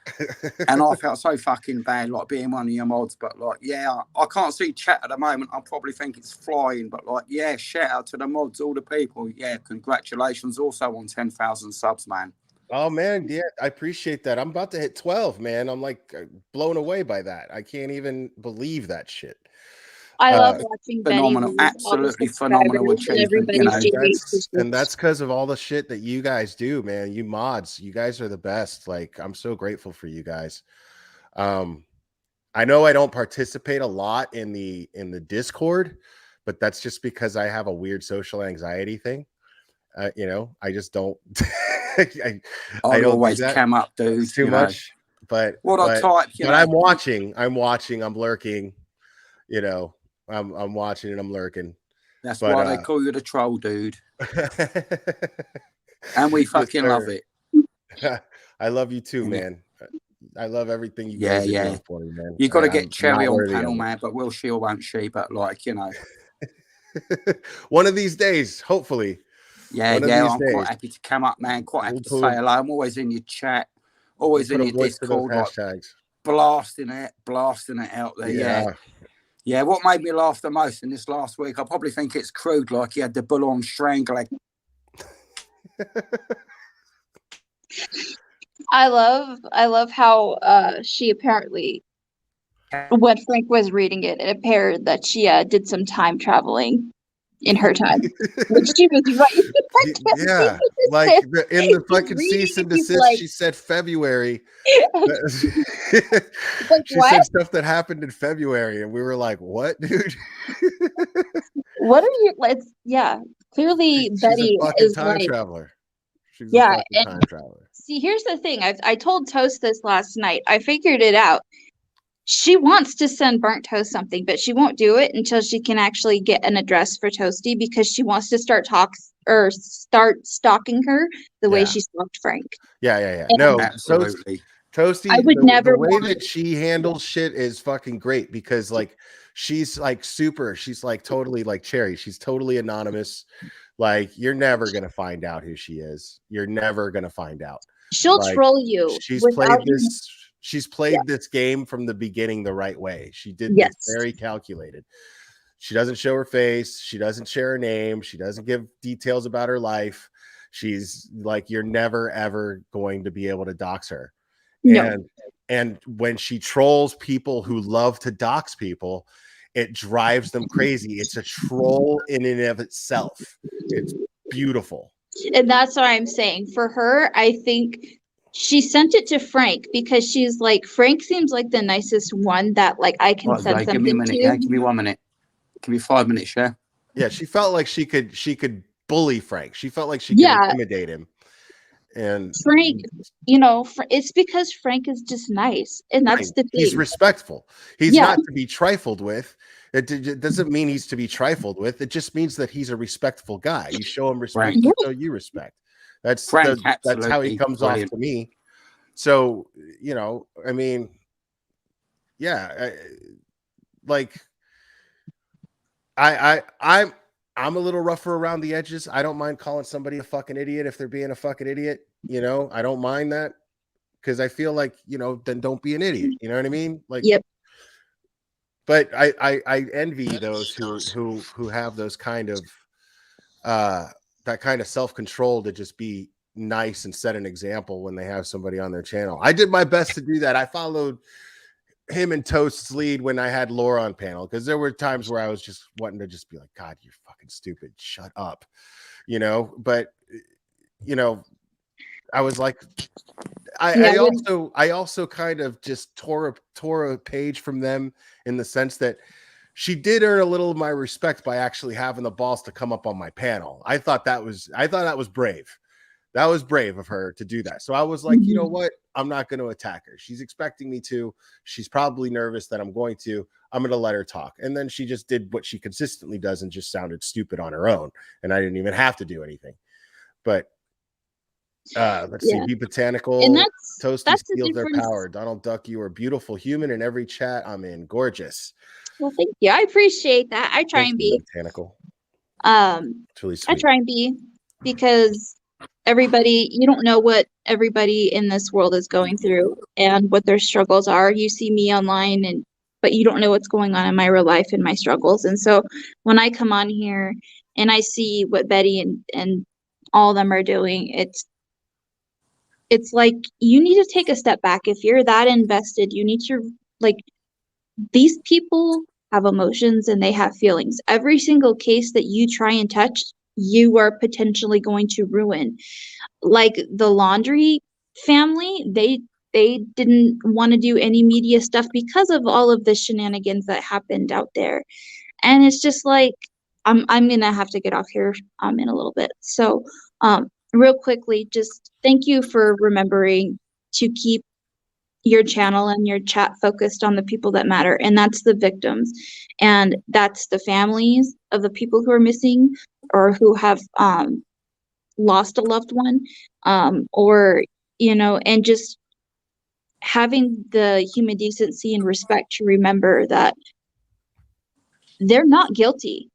And I felt so fucking bad, like, being one of your mods. But, like, yeah, I can't see chat at the moment. I probably think it's flying. But, like, yeah, shout out to the mods, all the people. Yeah, congratulations also on 10,000 subs, man. Oh, man, yeah, I appreciate that. I'm about to hit 12, man. I'm, like, blown away by that. I can't even believe that shit. I love watching phenomenal, Betty absolutely phenomenal achievement. You know, that's because of all the shit that you guys do, man. You mods, you guys are the best. Like, I'm so grateful for you guys. I know I don't participate a lot in the Discord, but that's just because I have a weird social anxiety thing. You know, I just don't. I don't always come up, dude. It's too much. But I type, but I'm watching. I'm lurking. You know. I'm watching and I'm lurking. That's why they call you the troll, dude. And we fucking love it. I love you too, man. I love everything you guys are doing for me, man. You got to get Cherry on panel, man, but will she or won't she? But, like, you know. One of these days, hopefully. Yeah, I'm quite happy to come up, man. Quite happy to say hello. I'm always in your chat, always in your Discord, like, blasting it out there. Yeah, what made me laugh the most in this last week, I probably think it's crude, like he had the Bullhorn strangler. I love how she apparently, when Frank was reading it, it appeared that she did some time traveling in her time, which she was right. Yeah, like in the fucking cease and desist, like, she said February. like She what? said stuff that happened in February, and we were like, "What, dude?" What are you? Let's clearly She's Betty a fucking is time like, traveler. She's a yeah. fucking And time traveler. see, here's the thing. I told Toast this last night. I figured it out. She wants to send Burnt Toast something, but she won't do it until she can actually get an address for Toasty, because she wants to start stalking her the way Yeah. she stalked Frank. Yeah. And No, Absolutely. Toasty, I would the never way want- that she handles shit is fucking great, because like she's like she's like totally like Cherry. She's totally anonymous. Like you're never gonna find out who she is. You're never gonna find out. she'll Like, troll you. She's without played you- this. She's played this game from the beginning the right way. She did Yes. this very calculated. She doesn't show her face. She doesn't share her name. She doesn't give details about her life. She's like, you're never ever going to be able to dox her. No. And when she trolls people who love to dox people, it drives them crazy. It's a troll in and of itself. It's beautiful. And that's what I'm saying. For her, I think she sent it to Frank because she's like, Frank seems like the nicest one that like I can Right, send Jay, something give me a minute. to. Yeah, give me 1 minute. Give me 5 minutes, yeah. Yeah, she felt like she could bully Frank. She felt like she could Yeah. intimidate him. And Frank, it's because Frank is just nice, and that's the thing. he's respectful. He's Yeah. not to be trifled with. It doesn't mean he's to be trifled with. It just means that he's a respectful guy. You show him respect, Right. you show you respect. That's Frank, that's how he absolutely comes brilliant. off to me. So, I mean, yeah, I'm a little rougher around the edges. I don't mind calling somebody a fucking idiot if they're being a fucking idiot. I don't mind that, because I feel like, then don't be an idiot. You know what I mean? Like, Yep. But I envy those who have those kind of that kind of self-control to just be nice and set an example when they have somebody on their channel. I did my best to do that. I followed him and Toast's lead when I had Laura on panel, because there were times where I was just wanting to just be like, God, you're fucking stupid. Shut up. But I was like, I also kind of just tore a page from them, in the sense that she did earn a little of my respect by actually having the balls to come up on my panel. I thought that was brave. That was brave of her to do that. So I was like, you know what? I'm not going to attack her. She's expecting me to. She's probably nervous that I'm going to. I'm going to let her talk. And then she just did what she consistently does and just sounded stupid on her own. And I didn't even have to do anything. But let's see. Be botanical. And Toasty that's the steals their difference. power. Donald Duck, you are a beautiful human in every chat I'm in. Gorgeous. Well, thank you. I appreciate that. I try Thank and you, be. botanical. It's really I sweet. try and be, because you don't know what everybody in this world is going through and what their struggles are. You see me online, but you don't know what's going on in my real life and my struggles. And so when I come on here and I see what Betty and all of them are doing, it's like, you need to take a step back. If you're that invested, you need to, like, these people have emotions and they have feelings. Every single case that you try and touch, you are potentially going to ruin. Like the Laundry family, they didn't want to do any media stuff because of all of the shenanigans that happened out there. And it's just like, I'm gonna have to get off here in a little bit. So real quickly, just thank you for remembering to keep your channel and your chat focused on the people that matter, and that's the victims, and that's the families of the people who are missing or who have lost a loved one, or and just having the human decency and respect to remember that they're not guilty.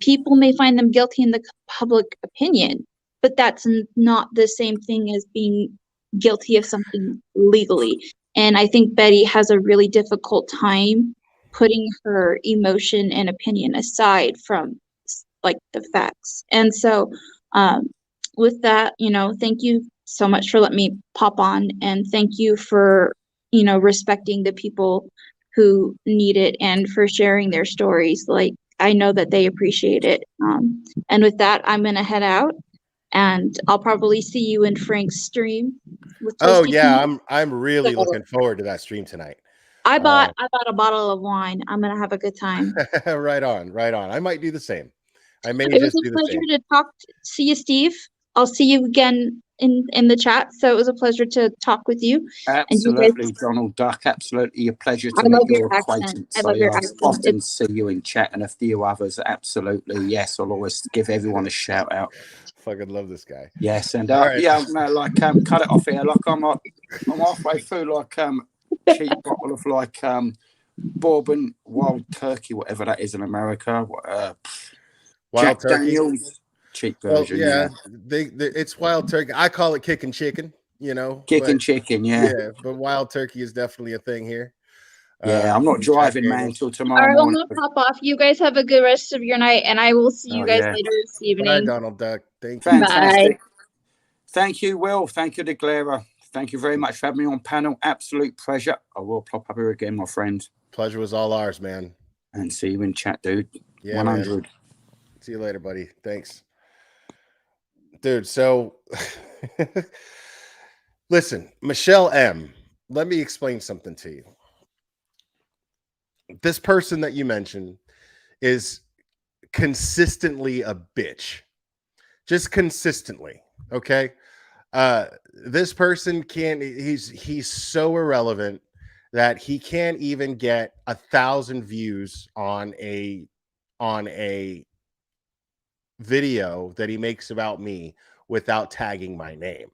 People may find them guilty in the public opinion, but that's not the same thing as being guilty of something legally. And I think Betty has a really difficult time putting her emotion and opinion aside from like the facts. And so with that, thank you so much for letting me pop on, and thank you for respecting the people who need it and for sharing their stories. Like, I know that they appreciate it. And with that, I'm gonna head out, and I'll probably see you in Frank's stream with Oh Toasty yeah, King. I'm really So looking forward to that stream tonight. I bought a bottle of wine. I'm gonna have a good time. Right on, right on. I might do the same. I may It was just a do the pleasure same. to talk. See you, Steve. I'll see you again in the chat. So it was a pleasure to talk with you. And you guys, Absolutely, Donald Duck. Absolutely a pleasure I to meet love your your accent. I acquaintance. love I your accent. often see you in chat and a few others. Absolutely, yes. I'll always give everyone a shout out. Fucking love this guy. Yes, and All right. yeah, no, like cut it off here. Like I'm halfway through like cheap bottle of like bourbon wild turkey, whatever that is in America. Wild Jack turkey. Daniels, cheap Well, version. yeah, it's wild turkey. I call it kicking chicken, you know. Kicking but, chicken, yeah. but wild turkey is definitely a thing here. Yeah, I'm not Jack driving, man, Daniels. until All tomorrow right, I'm morning. gonna pop off. You guys have a good rest of your night, and I will see you guys Yeah. later this Bye, evening. Donald Duck. Thank you. Fantastic. Thank you, Will. Thank you, Declara. Thank you very much for having me on panel. Absolute pleasure. I will pop up here again, my friend. Pleasure was all ours, man. And see you in chat, dude. Yeah, 100. man. See you later, buddy. Thanks. Dude, so listen, Michelle M, let me explain something to you. This person that you mentioned is consistently a bitch. Just consistently, okay? This person he's so irrelevant that he can't even get 1,000 views on a video that he makes about me without tagging my name.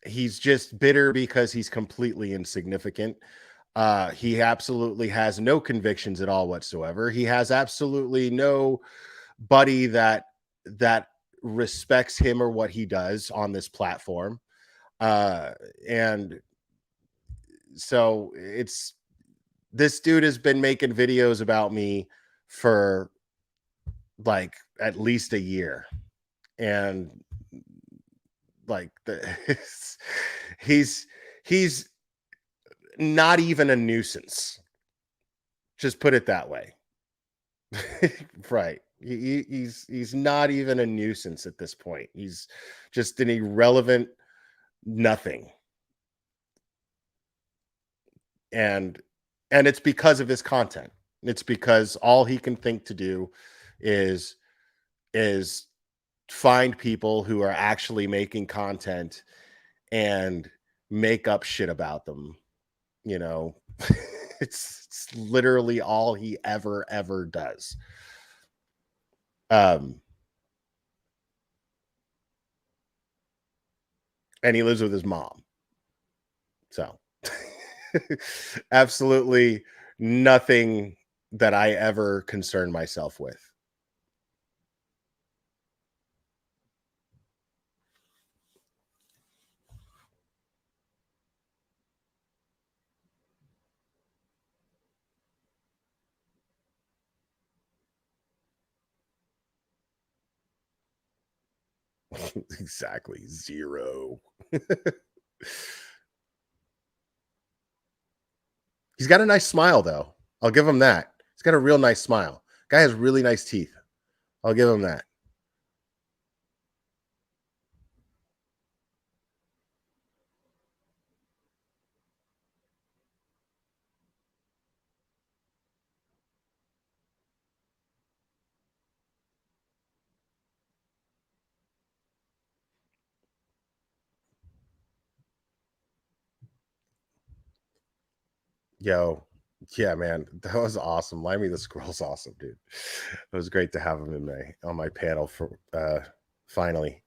He's just bitter because he's completely insignificant. He absolutely has no convictions at all whatsoever. He has absolutely nobody that respects him or what he does on this platform. And so this dude has been making videos about me for like at least a year, and like he's not even a nuisance, just put it that way. Right, he's not even a nuisance at this point. He's just an irrelevant nothing, and it's because of his content. It's because all he can think to do is find people who are actually making content and make up shit about them. You know, it's literally all he ever does. And he lives with his mom. So absolutely nothing that I ever concern myself with. Exactly. Zero. He's got a nice smile, though. I'll give him that. He's got a real nice smile. Guy has really nice teeth. I'll give him that. Yo, yeah, man, that was awesome. Limey the Squirrel's awesome, dude. It was great to have him on my panel for finally.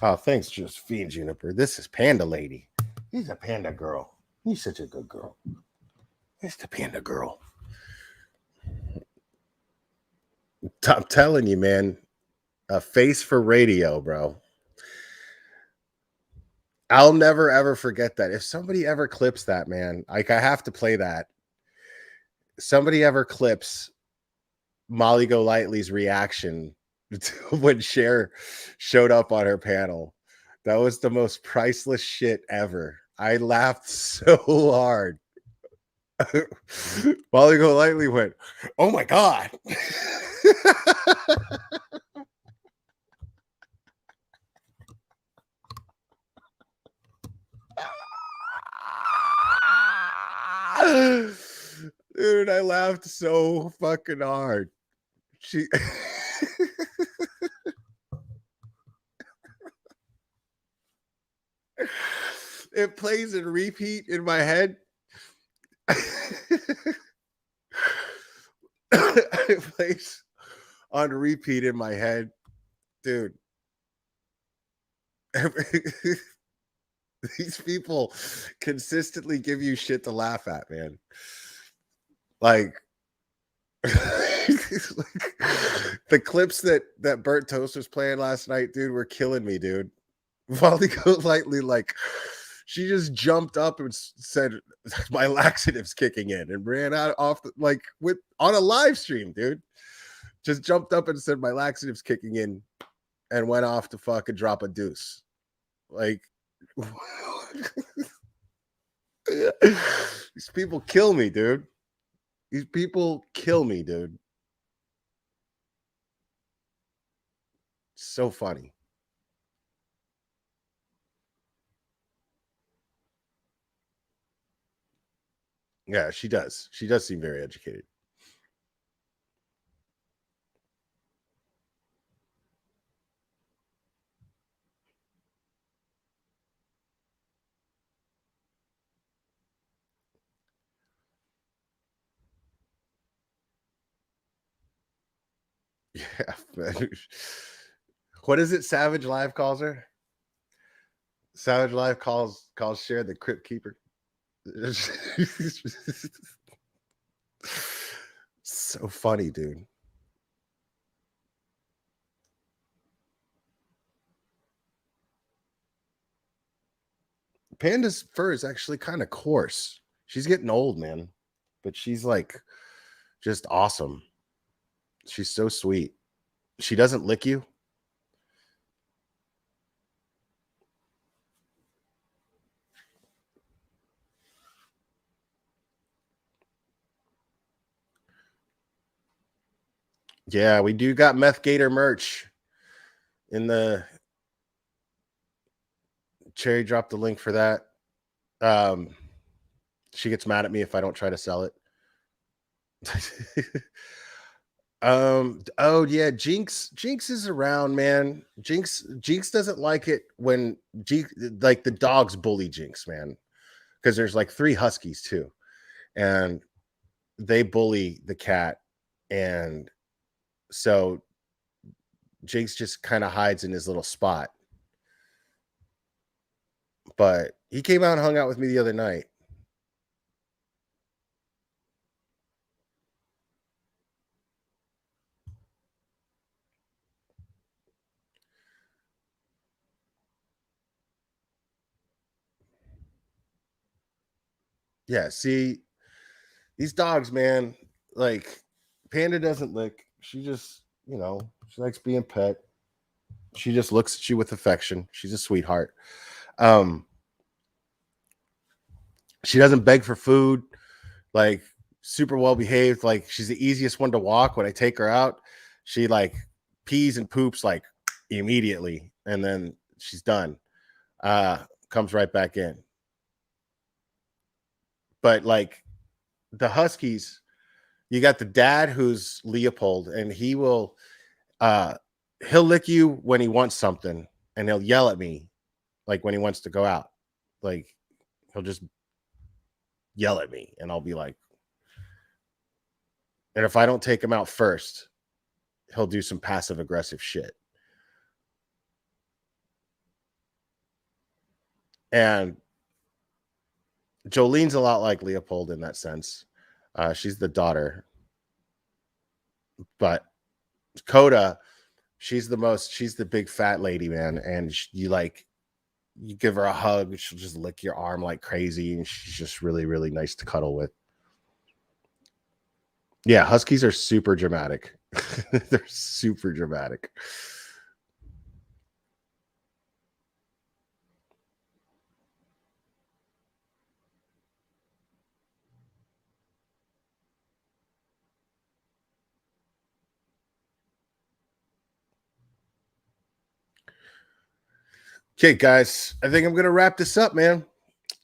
Oh, thanks, Josephine Juniper. This is Panda Lady. She's a panda girl. He's such a good girl. It's the panda girl. I'm telling you, man, a face for radio, bro. I'll never ever forget that. If somebody ever clips that, man, like I have to play that somebody ever clips Molly Golightly's reaction to when Cher showed up on her panel, that was the most priceless shit ever. I laughed so hard. Molly Golightly went, "Oh my God." Dude, I laughed so fucking hard. She it plays in repeat in my head. It plays on repeat in my head, dude. These people consistently give you shit to laugh at, man. Like, the clips that Burnt Toast was playing last night, dude, were killing me, dude. Molly Golightly, like, she just jumped up and said, "My laxative's kicking in," and ran out off the, like, with on a live stream, dude. Just jumped up and said, "My laxative's kicking in," and went off to fucking drop a deuce. Like, these people kill me, dude. These people kill me, dude. So funny. Yeah, she does. She does seem very educated. Yeah. What is it Savage Live calls her? Savage Live calls Cher the Crypt Keeper. So funny, dude. Panda's fur is actually kind of coarse. She's getting old, man. But she's like just awesome. She's so sweet. She doesn't lick you. Yeah, we do got Meth Gator merch in the Cherry. Dropped the link for that. She gets mad at me if I don't try to sell it. Oh yeah, Jinx is around, man. Jinx doesn't like it when like the dogs bully Jinx, man, because there's like 3 huskies too, and they bully the cat, and so Jinx just kind of hides in his little spot. But he came out and hung out with me the other night. Yeah, see, these dogs, man, like Panda doesn't lick. She just, she likes being pet. She just looks at you with affection. She's a sweetheart. She doesn't beg for food, like super well behaved. Like she's the easiest one to walk. When I take her out, she like pees and poops like immediately, and then she's done. Comes right back in. But like the huskies, you got the dad who's Leopold, and he'll lick you when he wants something, and he'll yell at me like when he wants to go out. Like he'll just yell at me, and I'll be like, and if I don't take him out first, he'll do some passive aggressive shit. And Jolene's a lot like Leopold in that sense. She's the daughter. But Coda, she's the big fat lady, man. And you give her a hug, she'll just lick your arm like crazy. And she's just really, really nice to cuddle with. Yeah, huskies are super dramatic. They're super dramatic. Okay, guys, I think I'm going to wrap this up, man.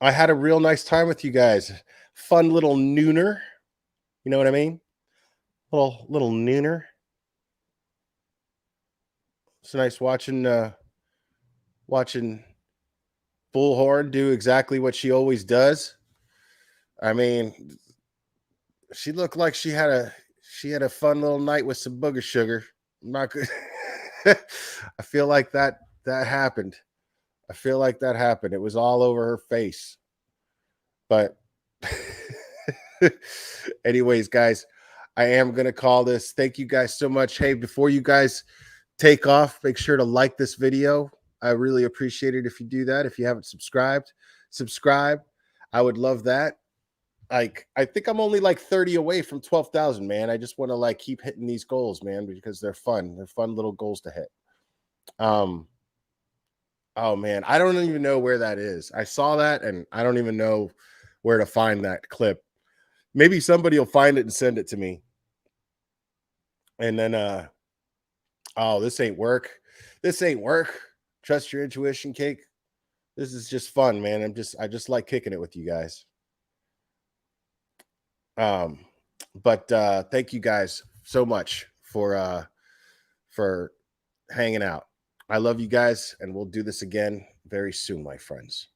I had a real nice time with you guys. Fun little nooner. You know what I mean? Little nooner. It's nice watching Bullhorn do exactly what she always does. I mean, she looked like she had a fun little night with some booger sugar. I'm not good. I feel like that happened. I feel like that happened. It was all over her face. But anyways, guys, I am going to call this. Thank you guys so much. Hey, before you guys take off, make sure to like this video. I really appreciate it if you do that. If you haven't subscribed, subscribe. I would love that. Like, I think I'm only like 30 away from 12,000, man. I just want to like keep hitting these goals, man, because they're fun. They're fun little goals to hit. Oh man, I don't even know where that is. I saw that and I don't even know where to find that clip. Maybe somebody will find it and send it to me. And then oh, this ain't work. This ain't work. Trust your intuition, Cake. This is just fun, man. I just like kicking it with you guys. But thank you guys so much for hanging out. I love you guys, and we'll do this again very soon, my friends.